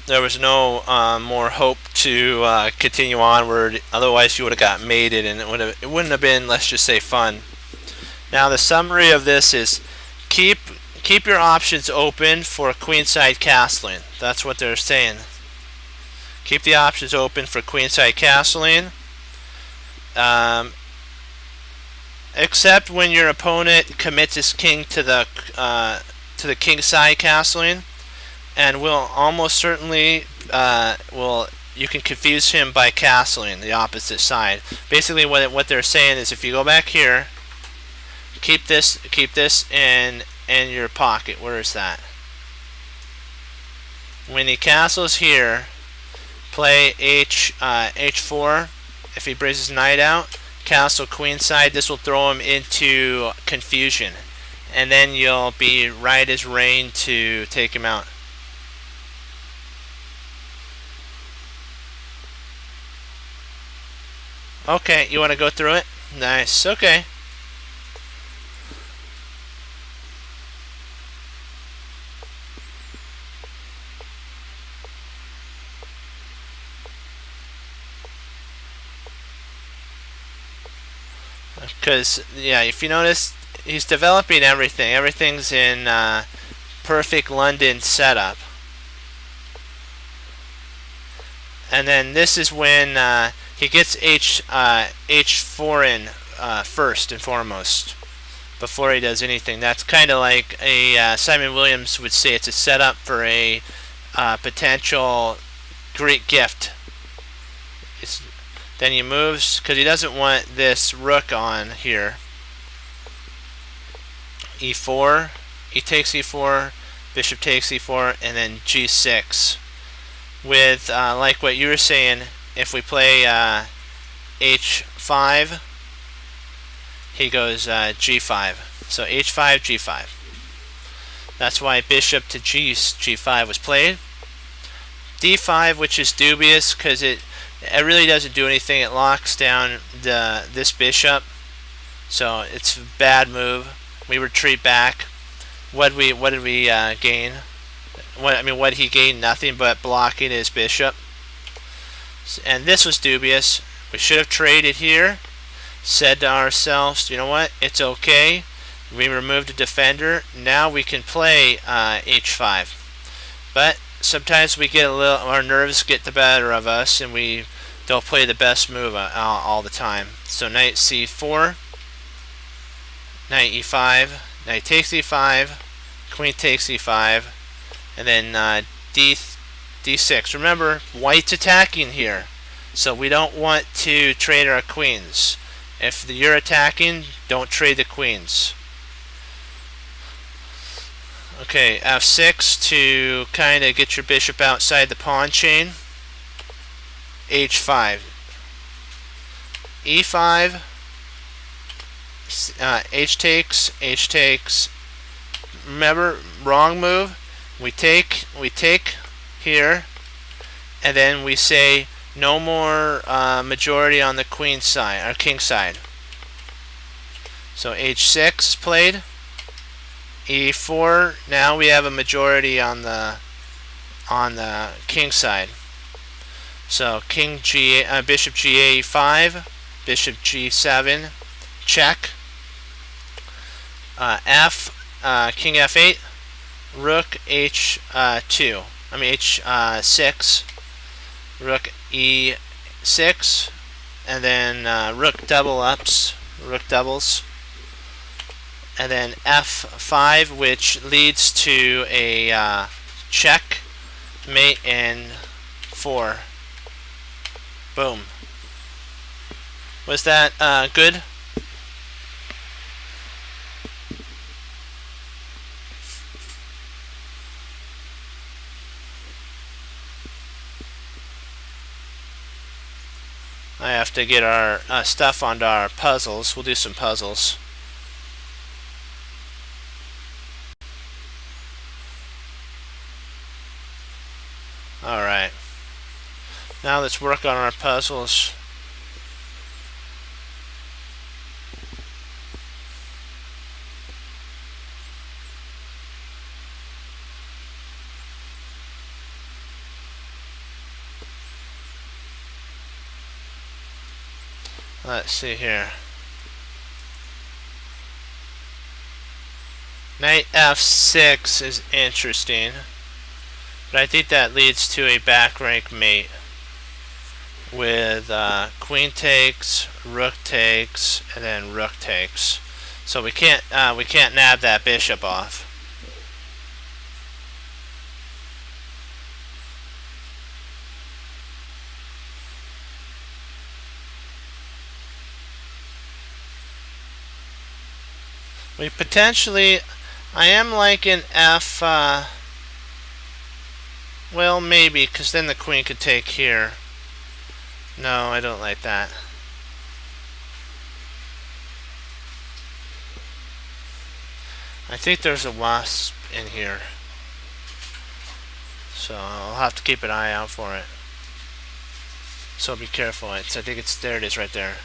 There was no more hope to continue onward. Otherwise, you would have got mated, and it wouldn't have been, let's just say, fun. Now, the summary of this is keep your options open for queenside castling. That's what they're saying. Keep the options open for queenside castling, except when your opponent commits his king to the king side castling, and will almost certainly you can confuse him by castling the opposite side. Basically, what they're saying is, if you go back here, keep this in your pocket. Where is that? When he castles here, play h4. If he brings his knight out, castle queenside. This will throw him into confusion, and then you'll be right as rain to take him out. Okay, you want to go through it? Nice. Okay. Because, yeah, if you notice, he's developing everything. Everything's in perfect London setup. And then this is when he gets h4 in first and foremost before he does anything. That's kind of like a Simon Williams would say, it's a setup for a potential Greek gift. Then he moves, because he doesn't want this rook on here. e4, he takes e4, bishop takes e4, and then g6. With, like what you were saying, if we play h5, he goes g5. So h5, g5. That's why bishop to g5 was played. d5, which is dubious, because it really doesn't do anything. It locks down this bishop, so it's a bad move. We retreat back. What did we gain? What did he gain? Nothing but blocking his bishop. And this was dubious. We should have traded here. Said to ourselves, you know what? It's okay. We removed a defender. Now we can play h5. But sometimes we get our nerves get the better of us, and we don't play the best move all the time. So knight c4, knight e5, knight takes e5, queen takes e5, and then d6. Remember, white's attacking here, so we don't want to trade our queens. If you're attacking, don't trade the queens. Okay, f6 to kind of get your bishop outside the pawn chain. h5. e5. h takes. Remember, wrong move. We take here, and then we say no more majority on the queen side or king side. So h6 is played. e4. Now we have a majority on the king side. So king g, bishop ga5, bishop g7, check. King f8, rook h2. I mean h6, rook e6, and then rook doubles, and then f5, which leads to a check, mate, and 4. Boom. Was that good? I have to get our stuff onto our puzzles. We'll do some puzzles. Alright. Now let's work on our puzzles. Let's see here. Knight f6 is interesting, but I think that leads to a back rank mate with queen takes, rook takes, and then rook takes. So we can't nab that bishop off. We potentially, I am liking f, well maybe, because then the queen could take here. No, I don't like that. I think there's a wasp in here, so I'll have to keep an eye out for it. So be careful. I think it's there. It is right there.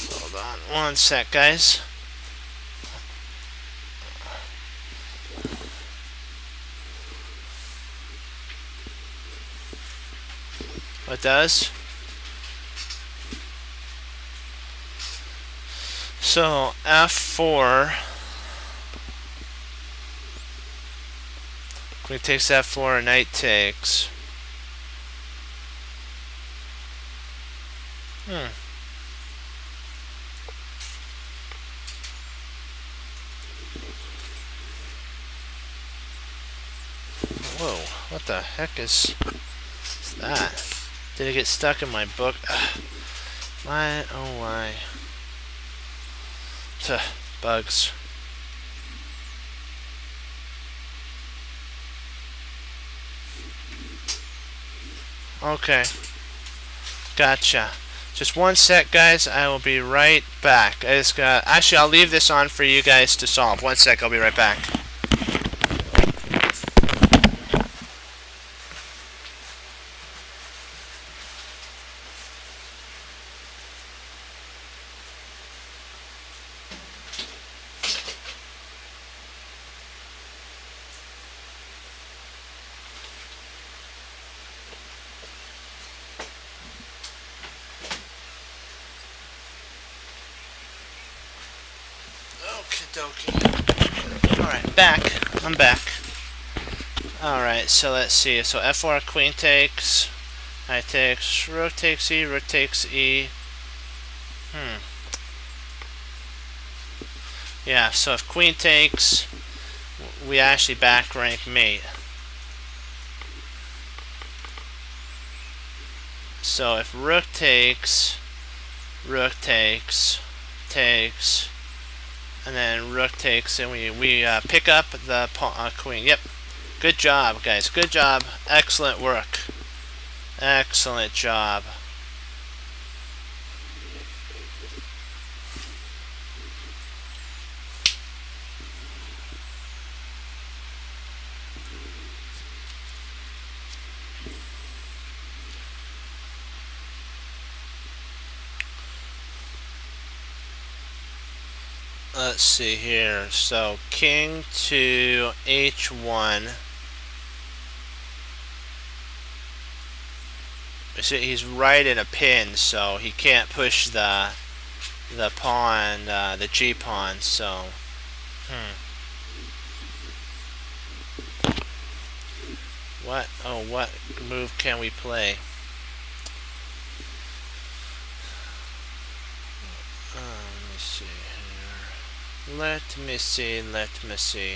Hold on one sec, guys. What does? So f4. Queen takes f4, knight takes. Whoa, what the heck is that? Did it get stuck in my book? My, oh my. Bugs. Okay. Gotcha. Just one sec, guys. I will be right back. Actually, I'll leave this on for you guys to solve. One sec. I'll be right back. Alright, back. I'm back. Alright, so let's see. So f4, queen takes, knight takes, rook takes e, rook takes e. Yeah, so if queen takes, we actually back rank mate. So if rook takes, takes, And then rook takes, and we pick up the queen. Yep. Good job, guys. Good job. Excellent work. Excellent job. Let's see here. So king to h1. See, he's right in a pin, so he can't push the pawn, the g pawn. So, what? Oh, what move can we play? Let me see here. Let me see. Let me see.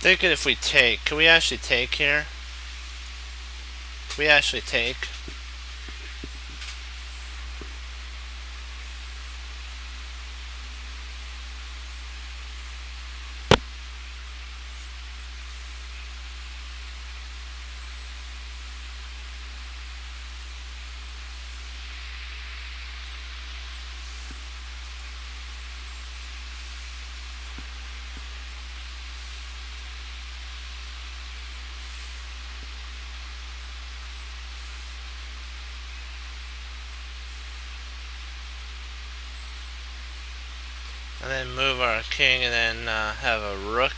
Thinking if we take, can we actually take here? Can we actually take? And then move our king and then have a rook.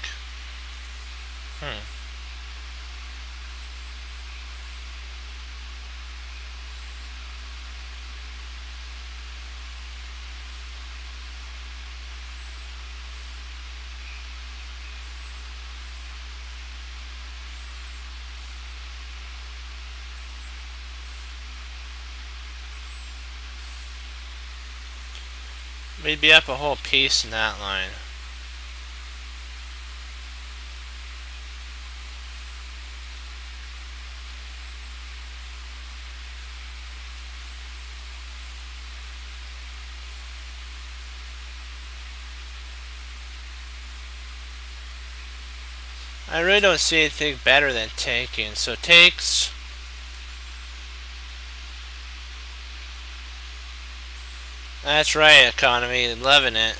We'd be up a whole piece in that line. I really don't see anything better than taking. So takes. That's right, economy. Loving it.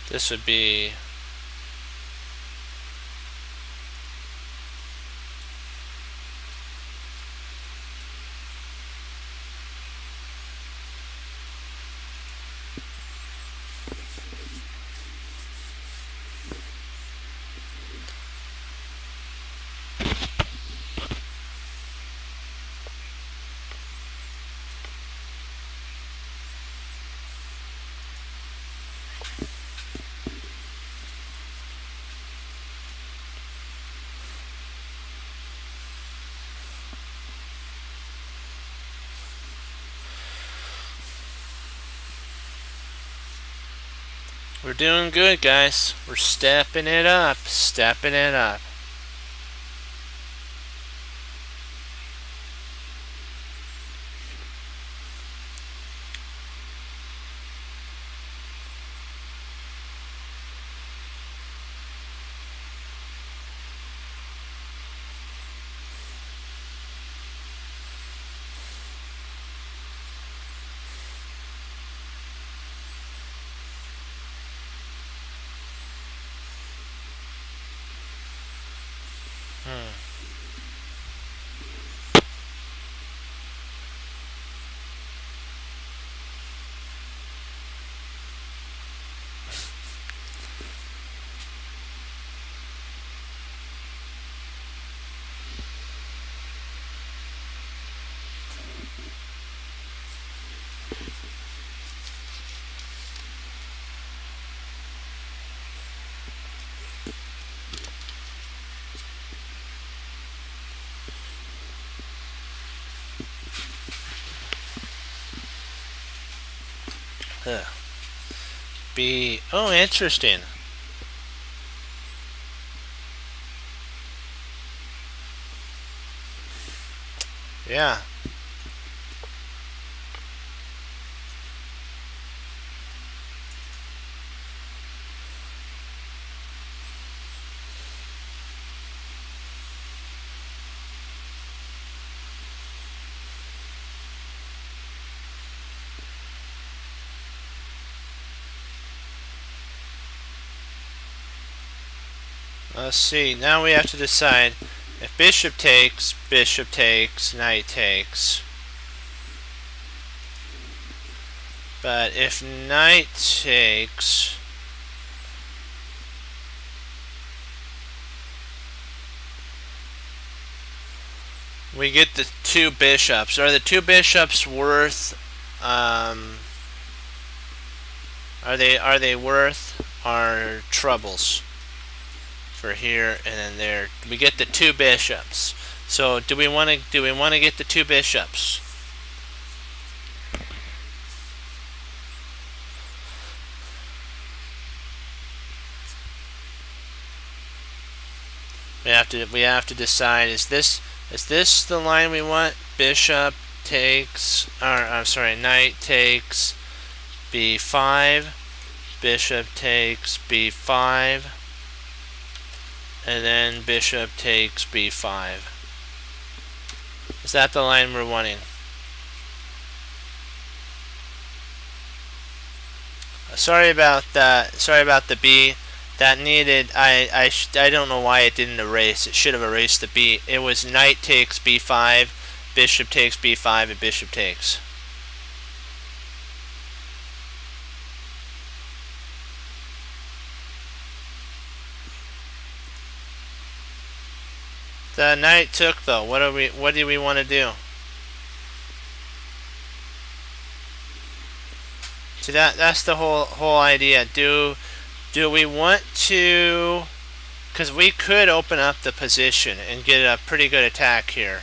This would be We're doing good, guys. We're stepping it up, stepping it up. Huh. Oh, interesting. Yeah. Let's see. Now we have to decide if bishop takes, knight takes. But if knight takes, we get the two bishops. Are the two bishops worth? Are they worth our troubles for here and then there? We get the two bishops. So do we want to get the two bishops? We have to decide, is this the line we want? Bishop takes, or I'm sorry, knight takes b5, bishop takes b5, and then bishop takes b5. Is that the line we're wanting? Sorry about that. Sorry about the b. That needed, I don't know why it didn't erase. It should have erased the b. It was knight takes b5, bishop takes b5, and bishop takes. The knight took though. What do we want to do? See, that's the whole idea. Do we want to, because we could open up the position and get a pretty good attack here.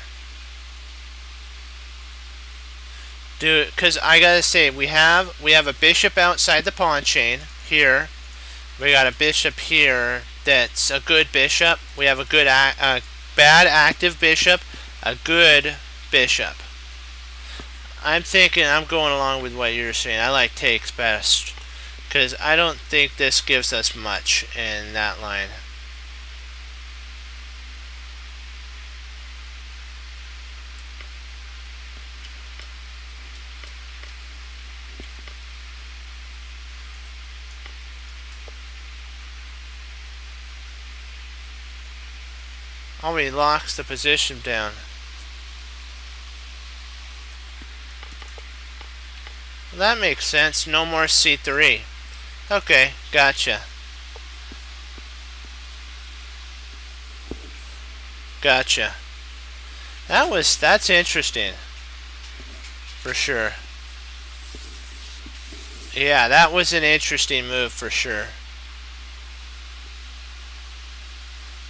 Because I gotta say, we have a bishop outside the pawn chain here. We got a bishop here that's a good bishop. We have a bad active bishop, a good bishop. I'm going along with what you're saying. I like takes best, because I don't think this gives us much in that line. Oh, he locks the position down. Well, that makes sense. No more c3. Okay, gotcha. Gotcha. That's interesting. For sure. Yeah, that was an interesting move for sure.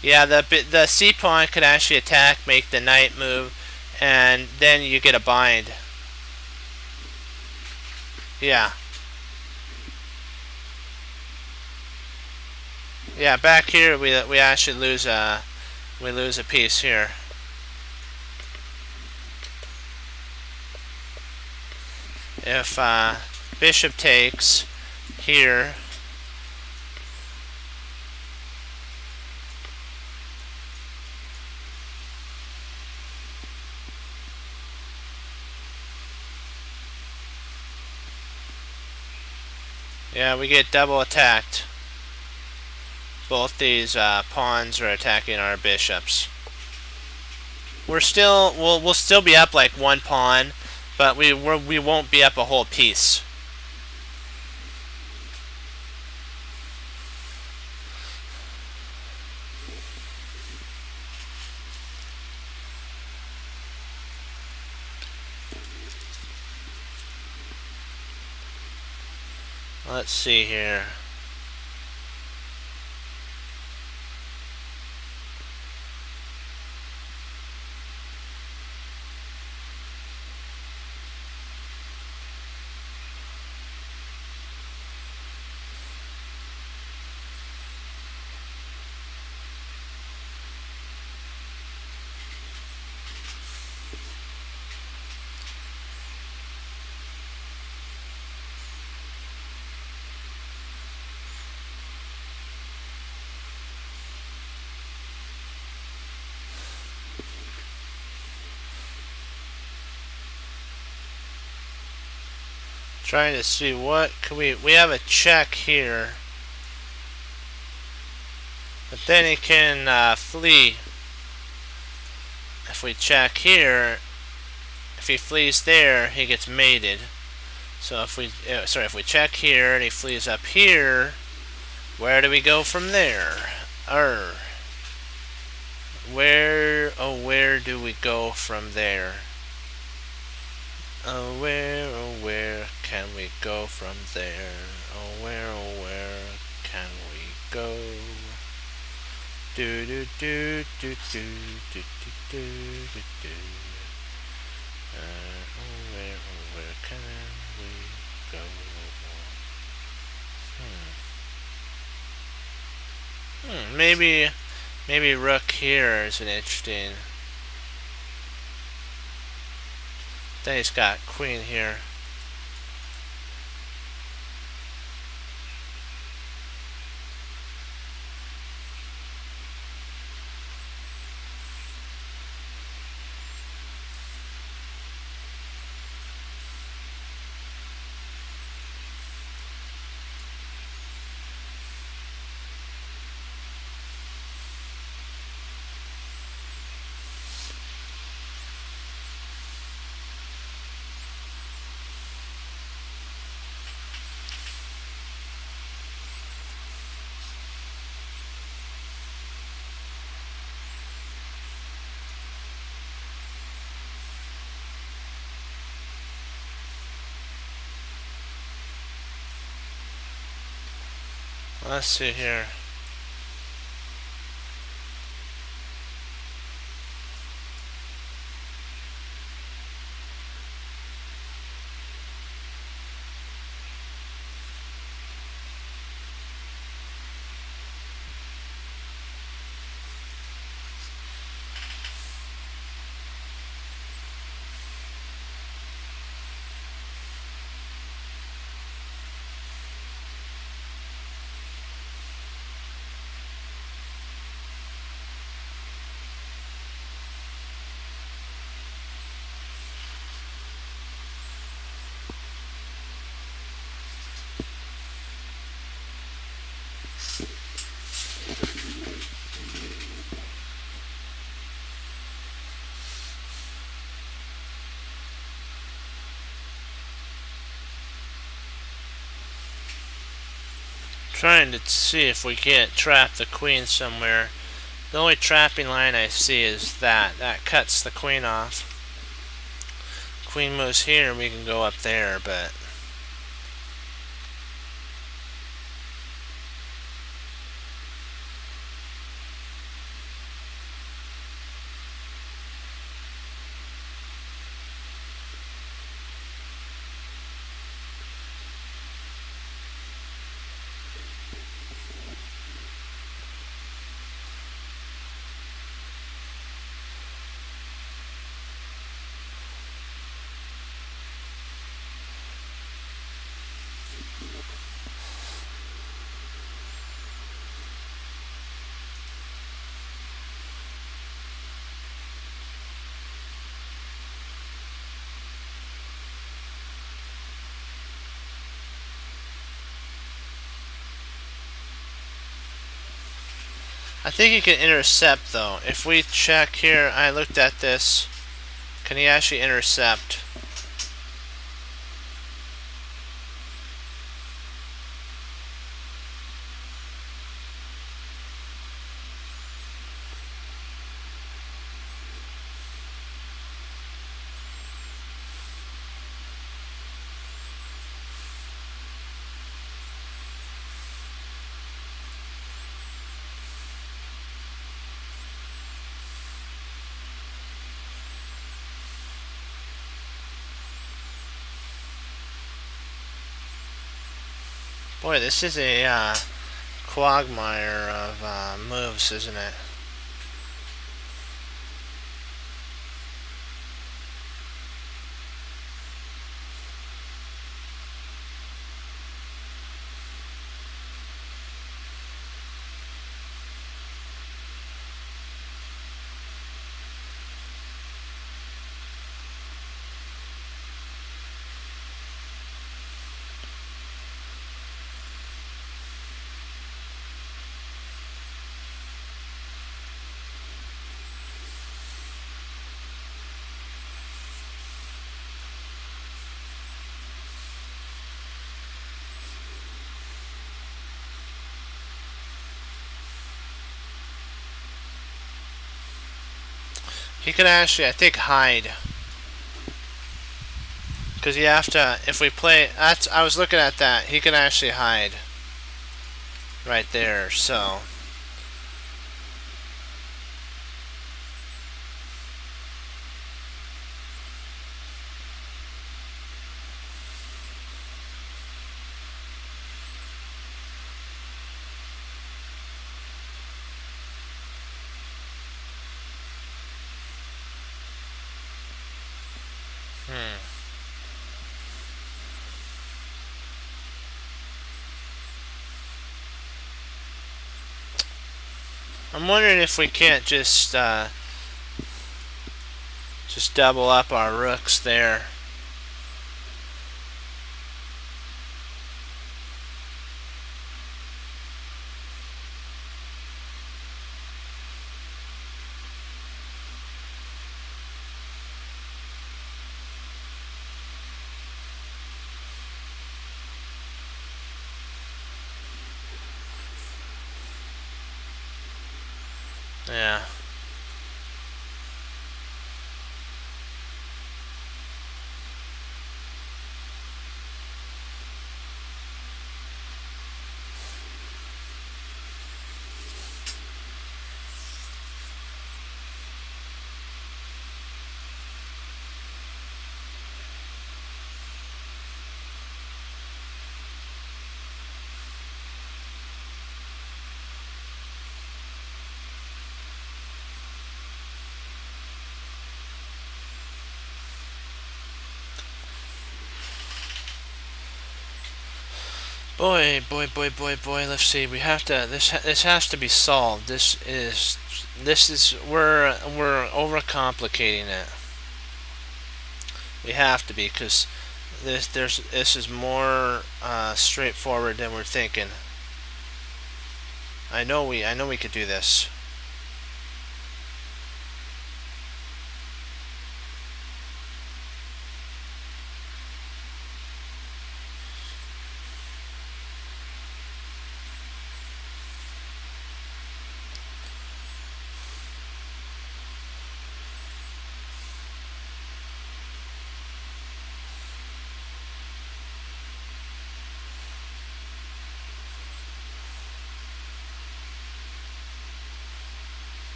Yeah, the c pawn could actually attack, make the knight move, and then you get a bind. Yeah. Yeah, back here we actually lose a piece here. If bishop takes here, yeah, we get double attacked. Both these pawns are attacking our bishops. We'll still be up like one pawn, but we won't be up a whole piece. Let's see here. Trying to see what can we have a check here, but then he can flee. If we check here, if he flees there, he gets mated. So if we if we check here and he flees up here, where do we go from there? Where do we go from there? Where can we go from there? Where can we go? Do do do do do do do do do. Where can we go? Maybe rook here is an interesting. Then he's got queen here. Let's see here. Trying to see if we can't trap the queen somewhere. The only trapping line I see is that. That cuts the queen off. Queen moves here and we can go up there, but I think he can intercept though. If we check here, I looked at this. Can he actually intercept? Boy, this is a quagmire of moves, isn't it? He could actually, I think, hide. Because you have to, if we play, I was looking at that, he can actually hide. Right there, so. I'm wondering if we can't just double up our rooks there. Yeah. Boy, boy, boy, boy, boy. Let's see. We have to. This has to be solved. This is we're overcomplicating it. We have to be because this is more straightforward than we're thinking. I know we could do this.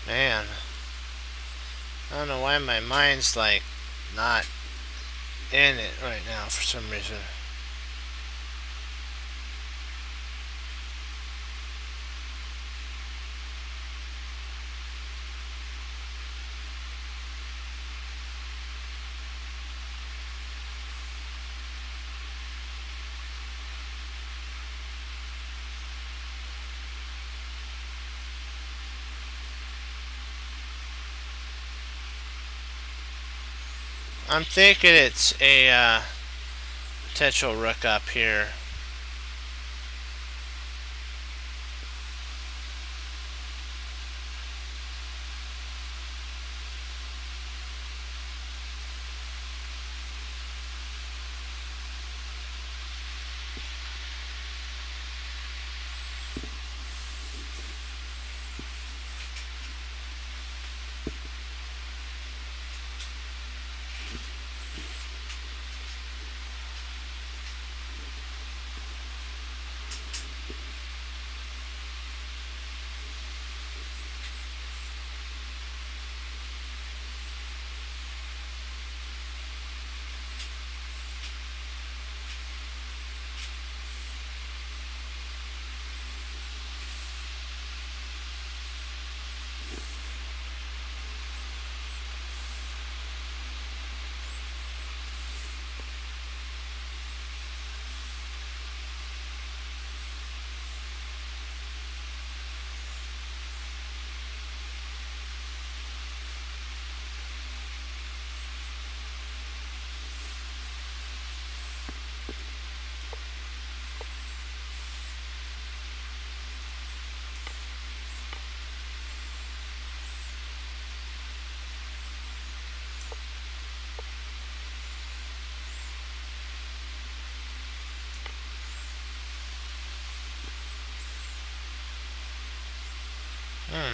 Man, I don't know why my mind's like not in it right now for some reason. I'm thinking it's a potential rook up here.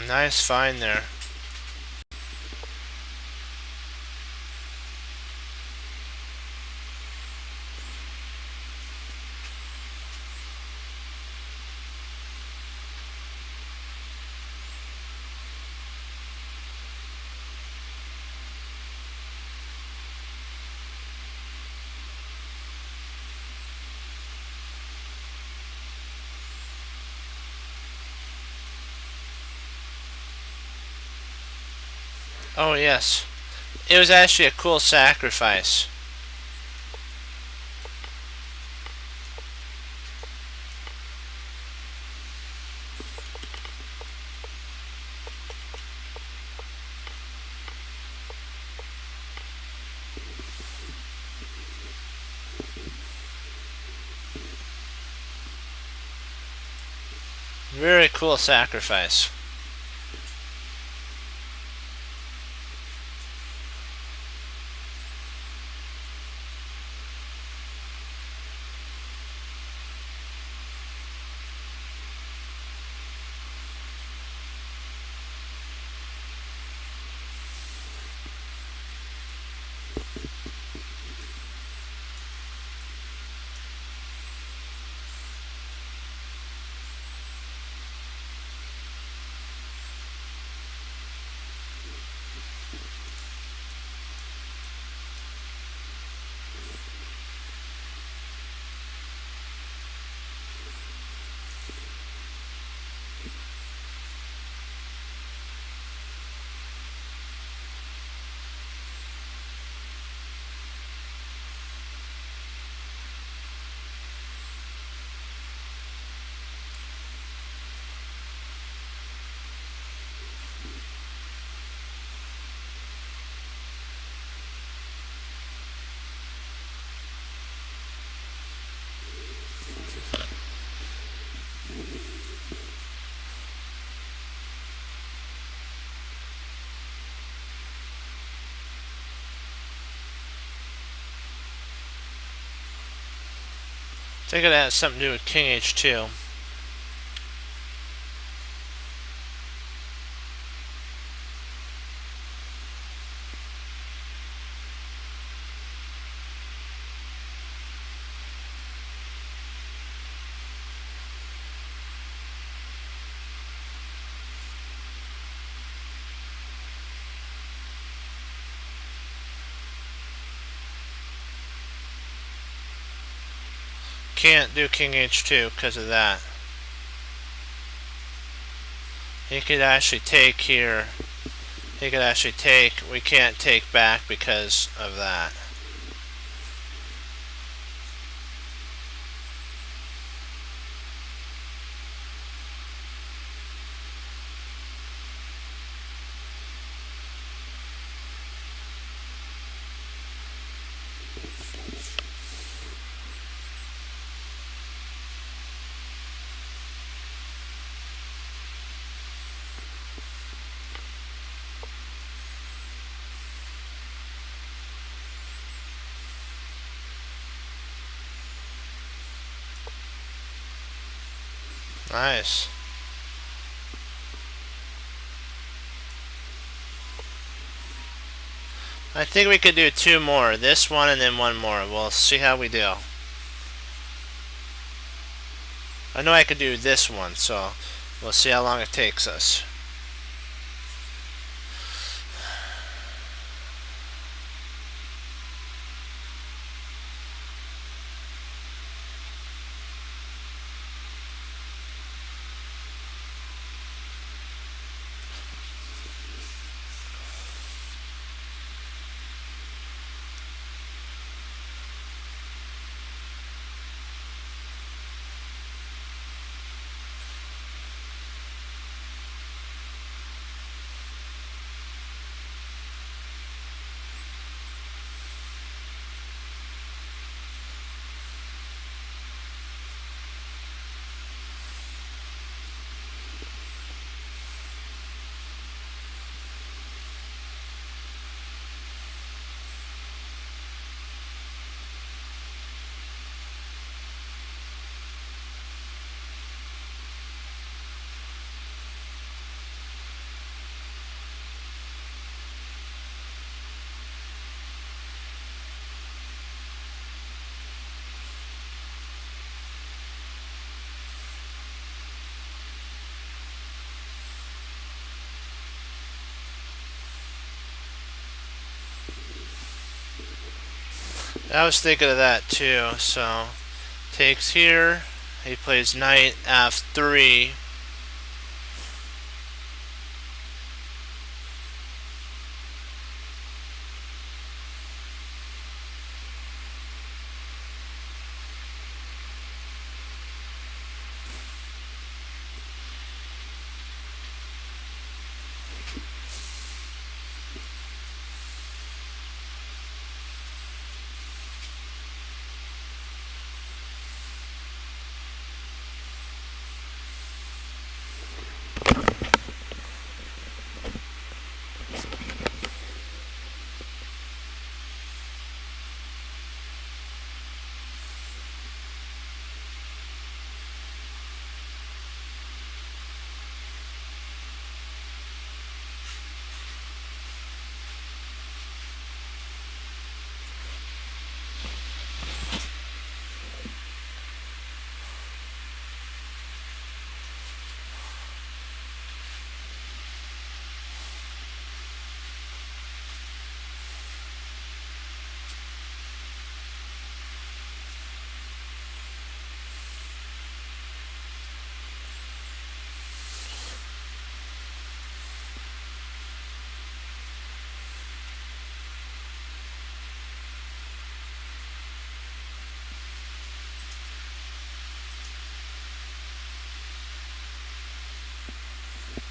Nice find there. Oh yes, it was actually a cool sacrifice. Very cool sacrifice. I think it has something to do with King H2. can't do king h2 because of that. He could actually take here. He could actually take. We can't take back because of that. Nice. I think we could do two more. This one and then one more. We'll see how we do. I know I could do this one, so we'll see how long it takes us. I was thinking of that too. So takes here. He plays knight f3.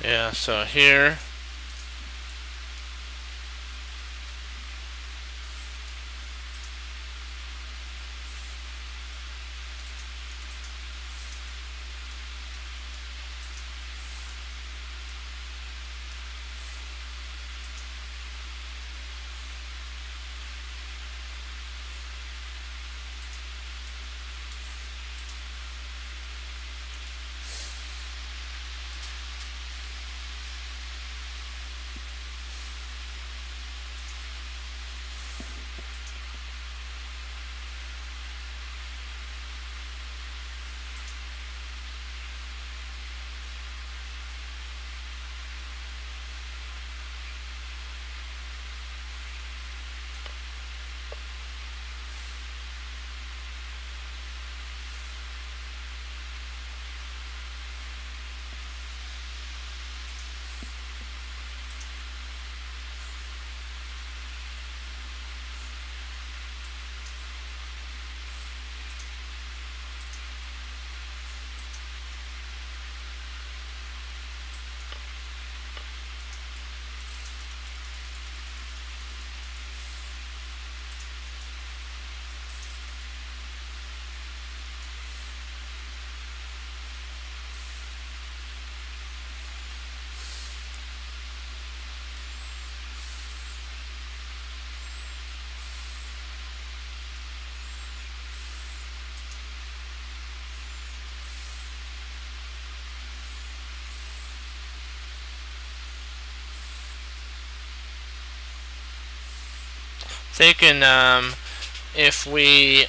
Yeah, so here. Thinking if we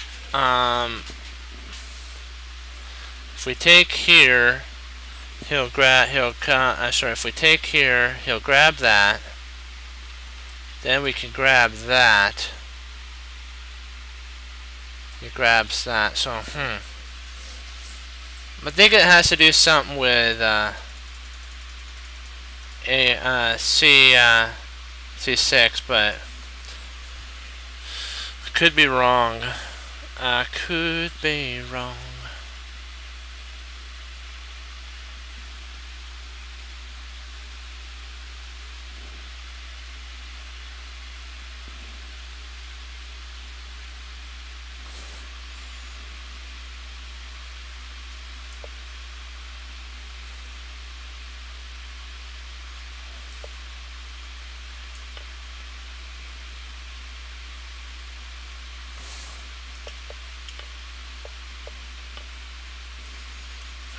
take here, he'll grab. He'll come. Sorry. If we take here, he'll grab that. Then we can grab that. He grabs that. So I think it has to do something with C6, but could be wrong. Could be wrong.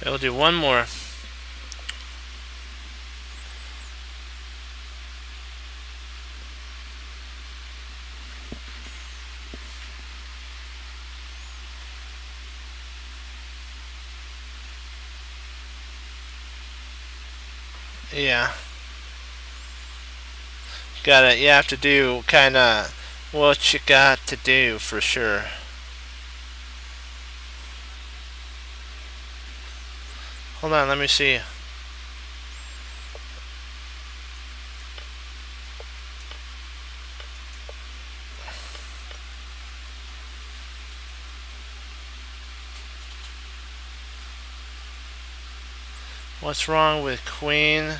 We'll do one more. Yeah. Got it. You have to do kind of what you got to do for sure. Hold on, let me see. What's wrong with queen?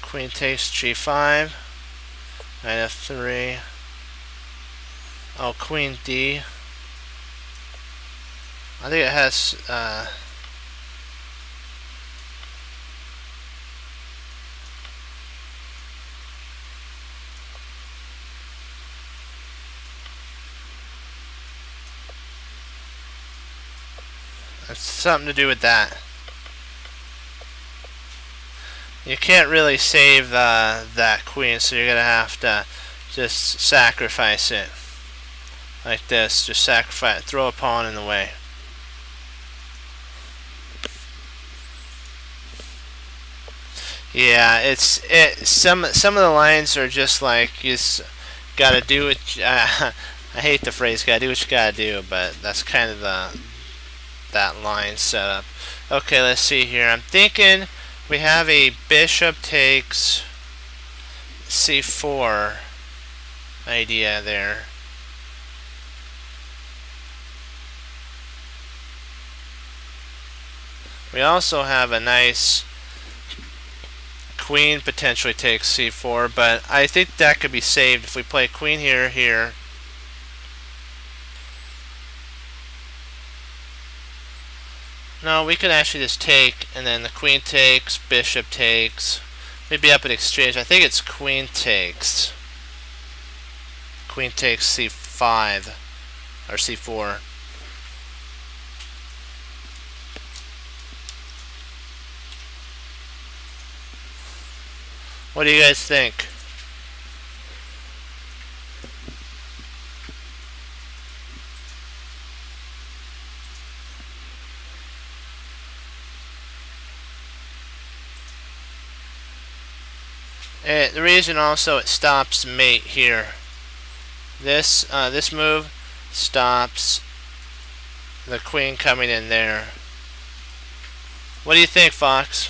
Queen takes g5. Knight f3. Oh, queen d. I think it has it's something to do with that. You can't really save that queen, so you're gonna have to just sacrifice it like this. Just sacrifice, throw a pawn in the way. Yeah, some of the lines are just like you just gotta do what. I hate the phrase "gotta do what you gotta do," but that's kind of that line setup. Okay, let's see here. I'm thinking we have a bishop takes c4 idea there. We also have a nice queen potentially takes c4, but I think that could be saved if we play queen here. No, we could actually just take, and then the queen takes, bishop takes. Maybe up in exchange. I think it's queen takes. Queen takes c5 or c4. What do you guys think? The reason also it stops mate here. This move stops the queen coming in there. What do you think, Fox?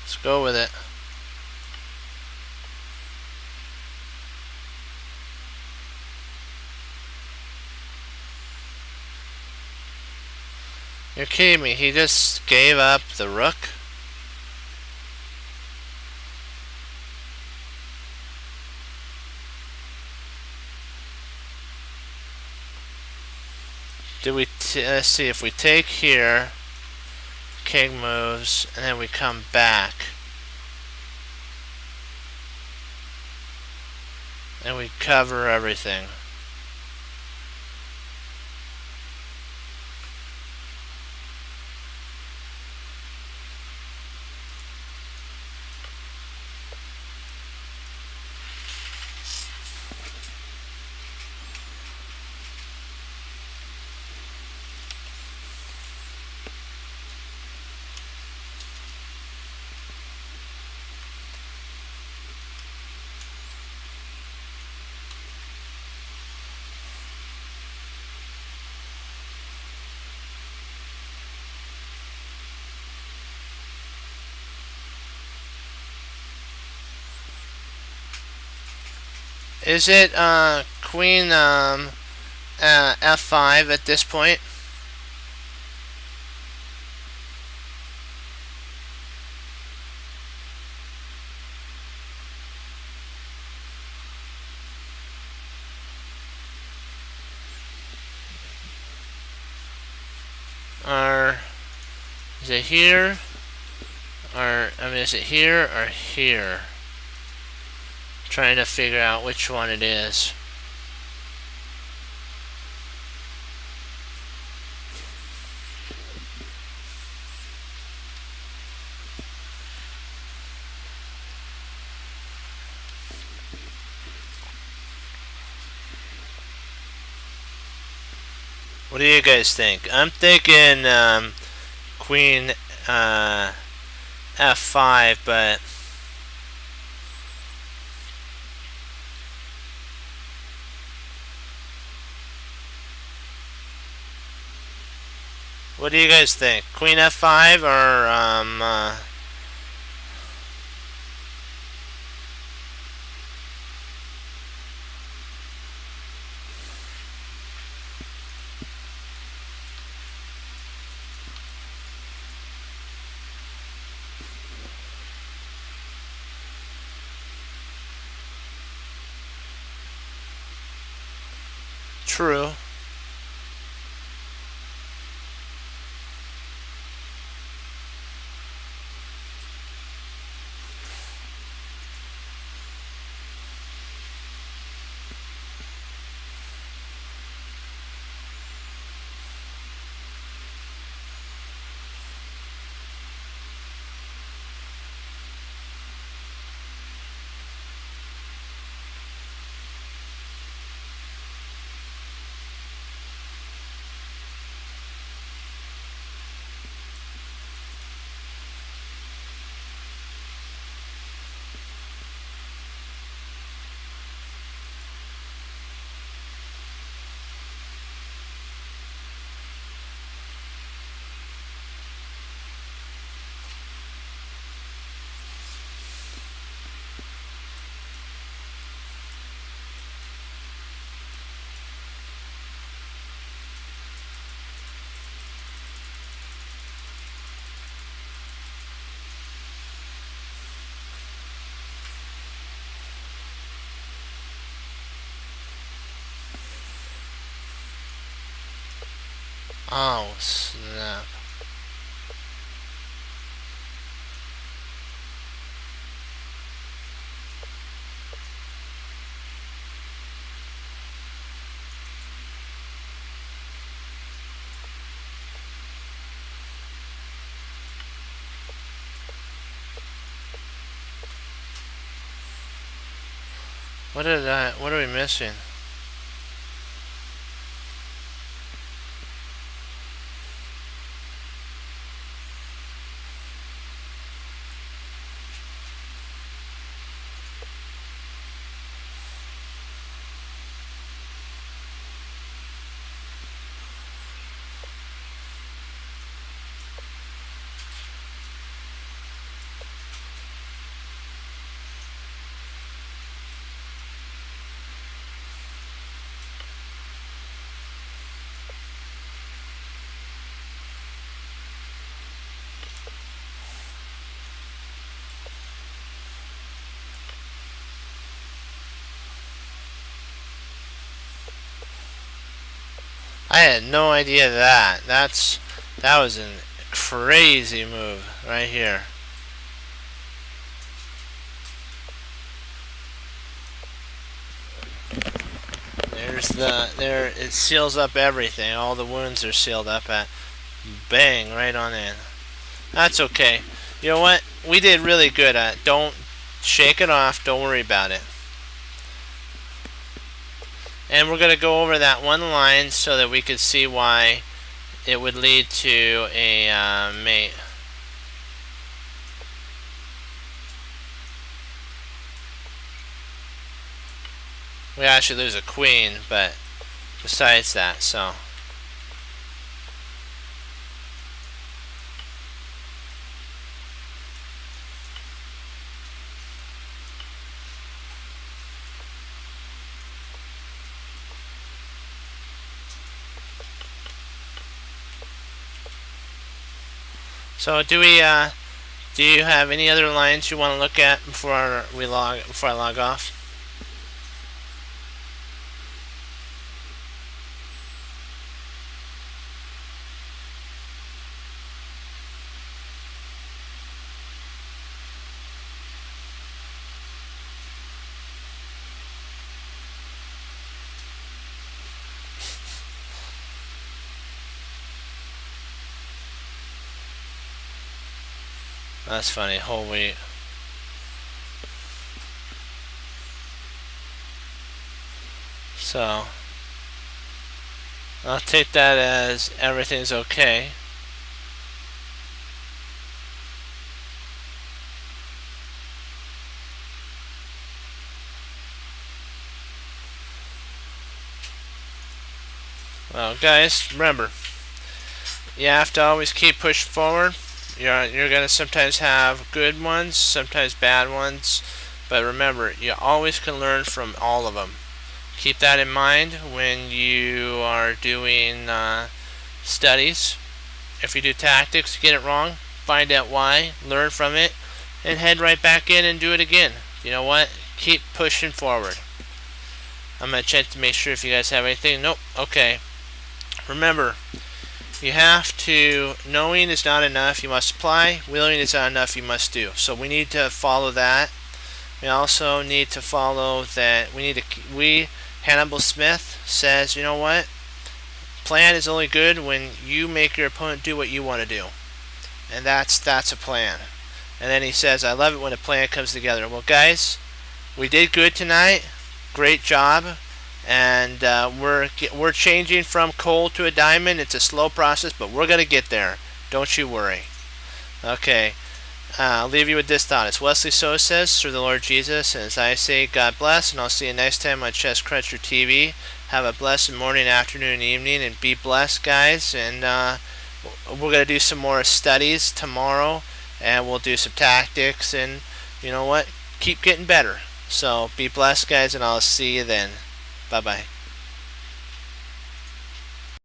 Let's go with it. You're kidding me. He just gave up the rook? Let's see, if we take here, king moves, and then we come back. and we cover everything. Is it queen f5 at this point? Or is it here? Or I mean, is it here or here? Trying to figure out which one it is. What do you guys think? I'm thinking queen f5, but what do you guys think? Queen f5 or true? Oh snap! What are we missing? I had no idea that was a crazy move right here. it seals up everything. All the wounds are sealed up at. Bang, right on in. That's okay. You know what? We did really good at it. Don't shake it off. Don't worry about it. And we're going to go over that one line so that we could see why it would lead to a mate. We actually lose a queen, but besides that, so. So do you have any other lines you want to look at before I log off? That's funny. Whole wheat. So I'll take that as everything's okay. Well, guys, remember, you have to always keep pushing forward. You're gonna sometimes have good ones, sometimes bad ones, but remember, you always can learn from all of them. Keep that in mind when you are doing studies. If you do tactics, get it wrong, find out why, learn from it, and head right back in and do it again. You know what? Keep pushing forward. I'm gonna check to make sure if you guys have anything. Nope. Okay. Remember, you have to, knowing is not enough, you must apply. Willing is not enough, you must do. So we need to follow that. We also need to follow that Hannibal Smith says, you know what? Plan is only good when you make your opponent do what you want to do. And that's a plan. And then he says, I love it when a plan comes together. Well, guys, we did good tonight. Great job. And we're changing from coal to a diamond. It's a slow process, but we're going to get there. Don't you worry. Okay. I'll leave you with this thought. As Wesley So says, through the Lord Jesus, and as I say, God bless, and I'll see you next time on Chess Cruncher TV. Have a blessed morning, afternoon, evening, and be blessed, guys. And we're going to do some more studies tomorrow, and we'll do some tactics, and you know what? Keep getting better. So be blessed, guys, and I'll see you then. Bye-bye.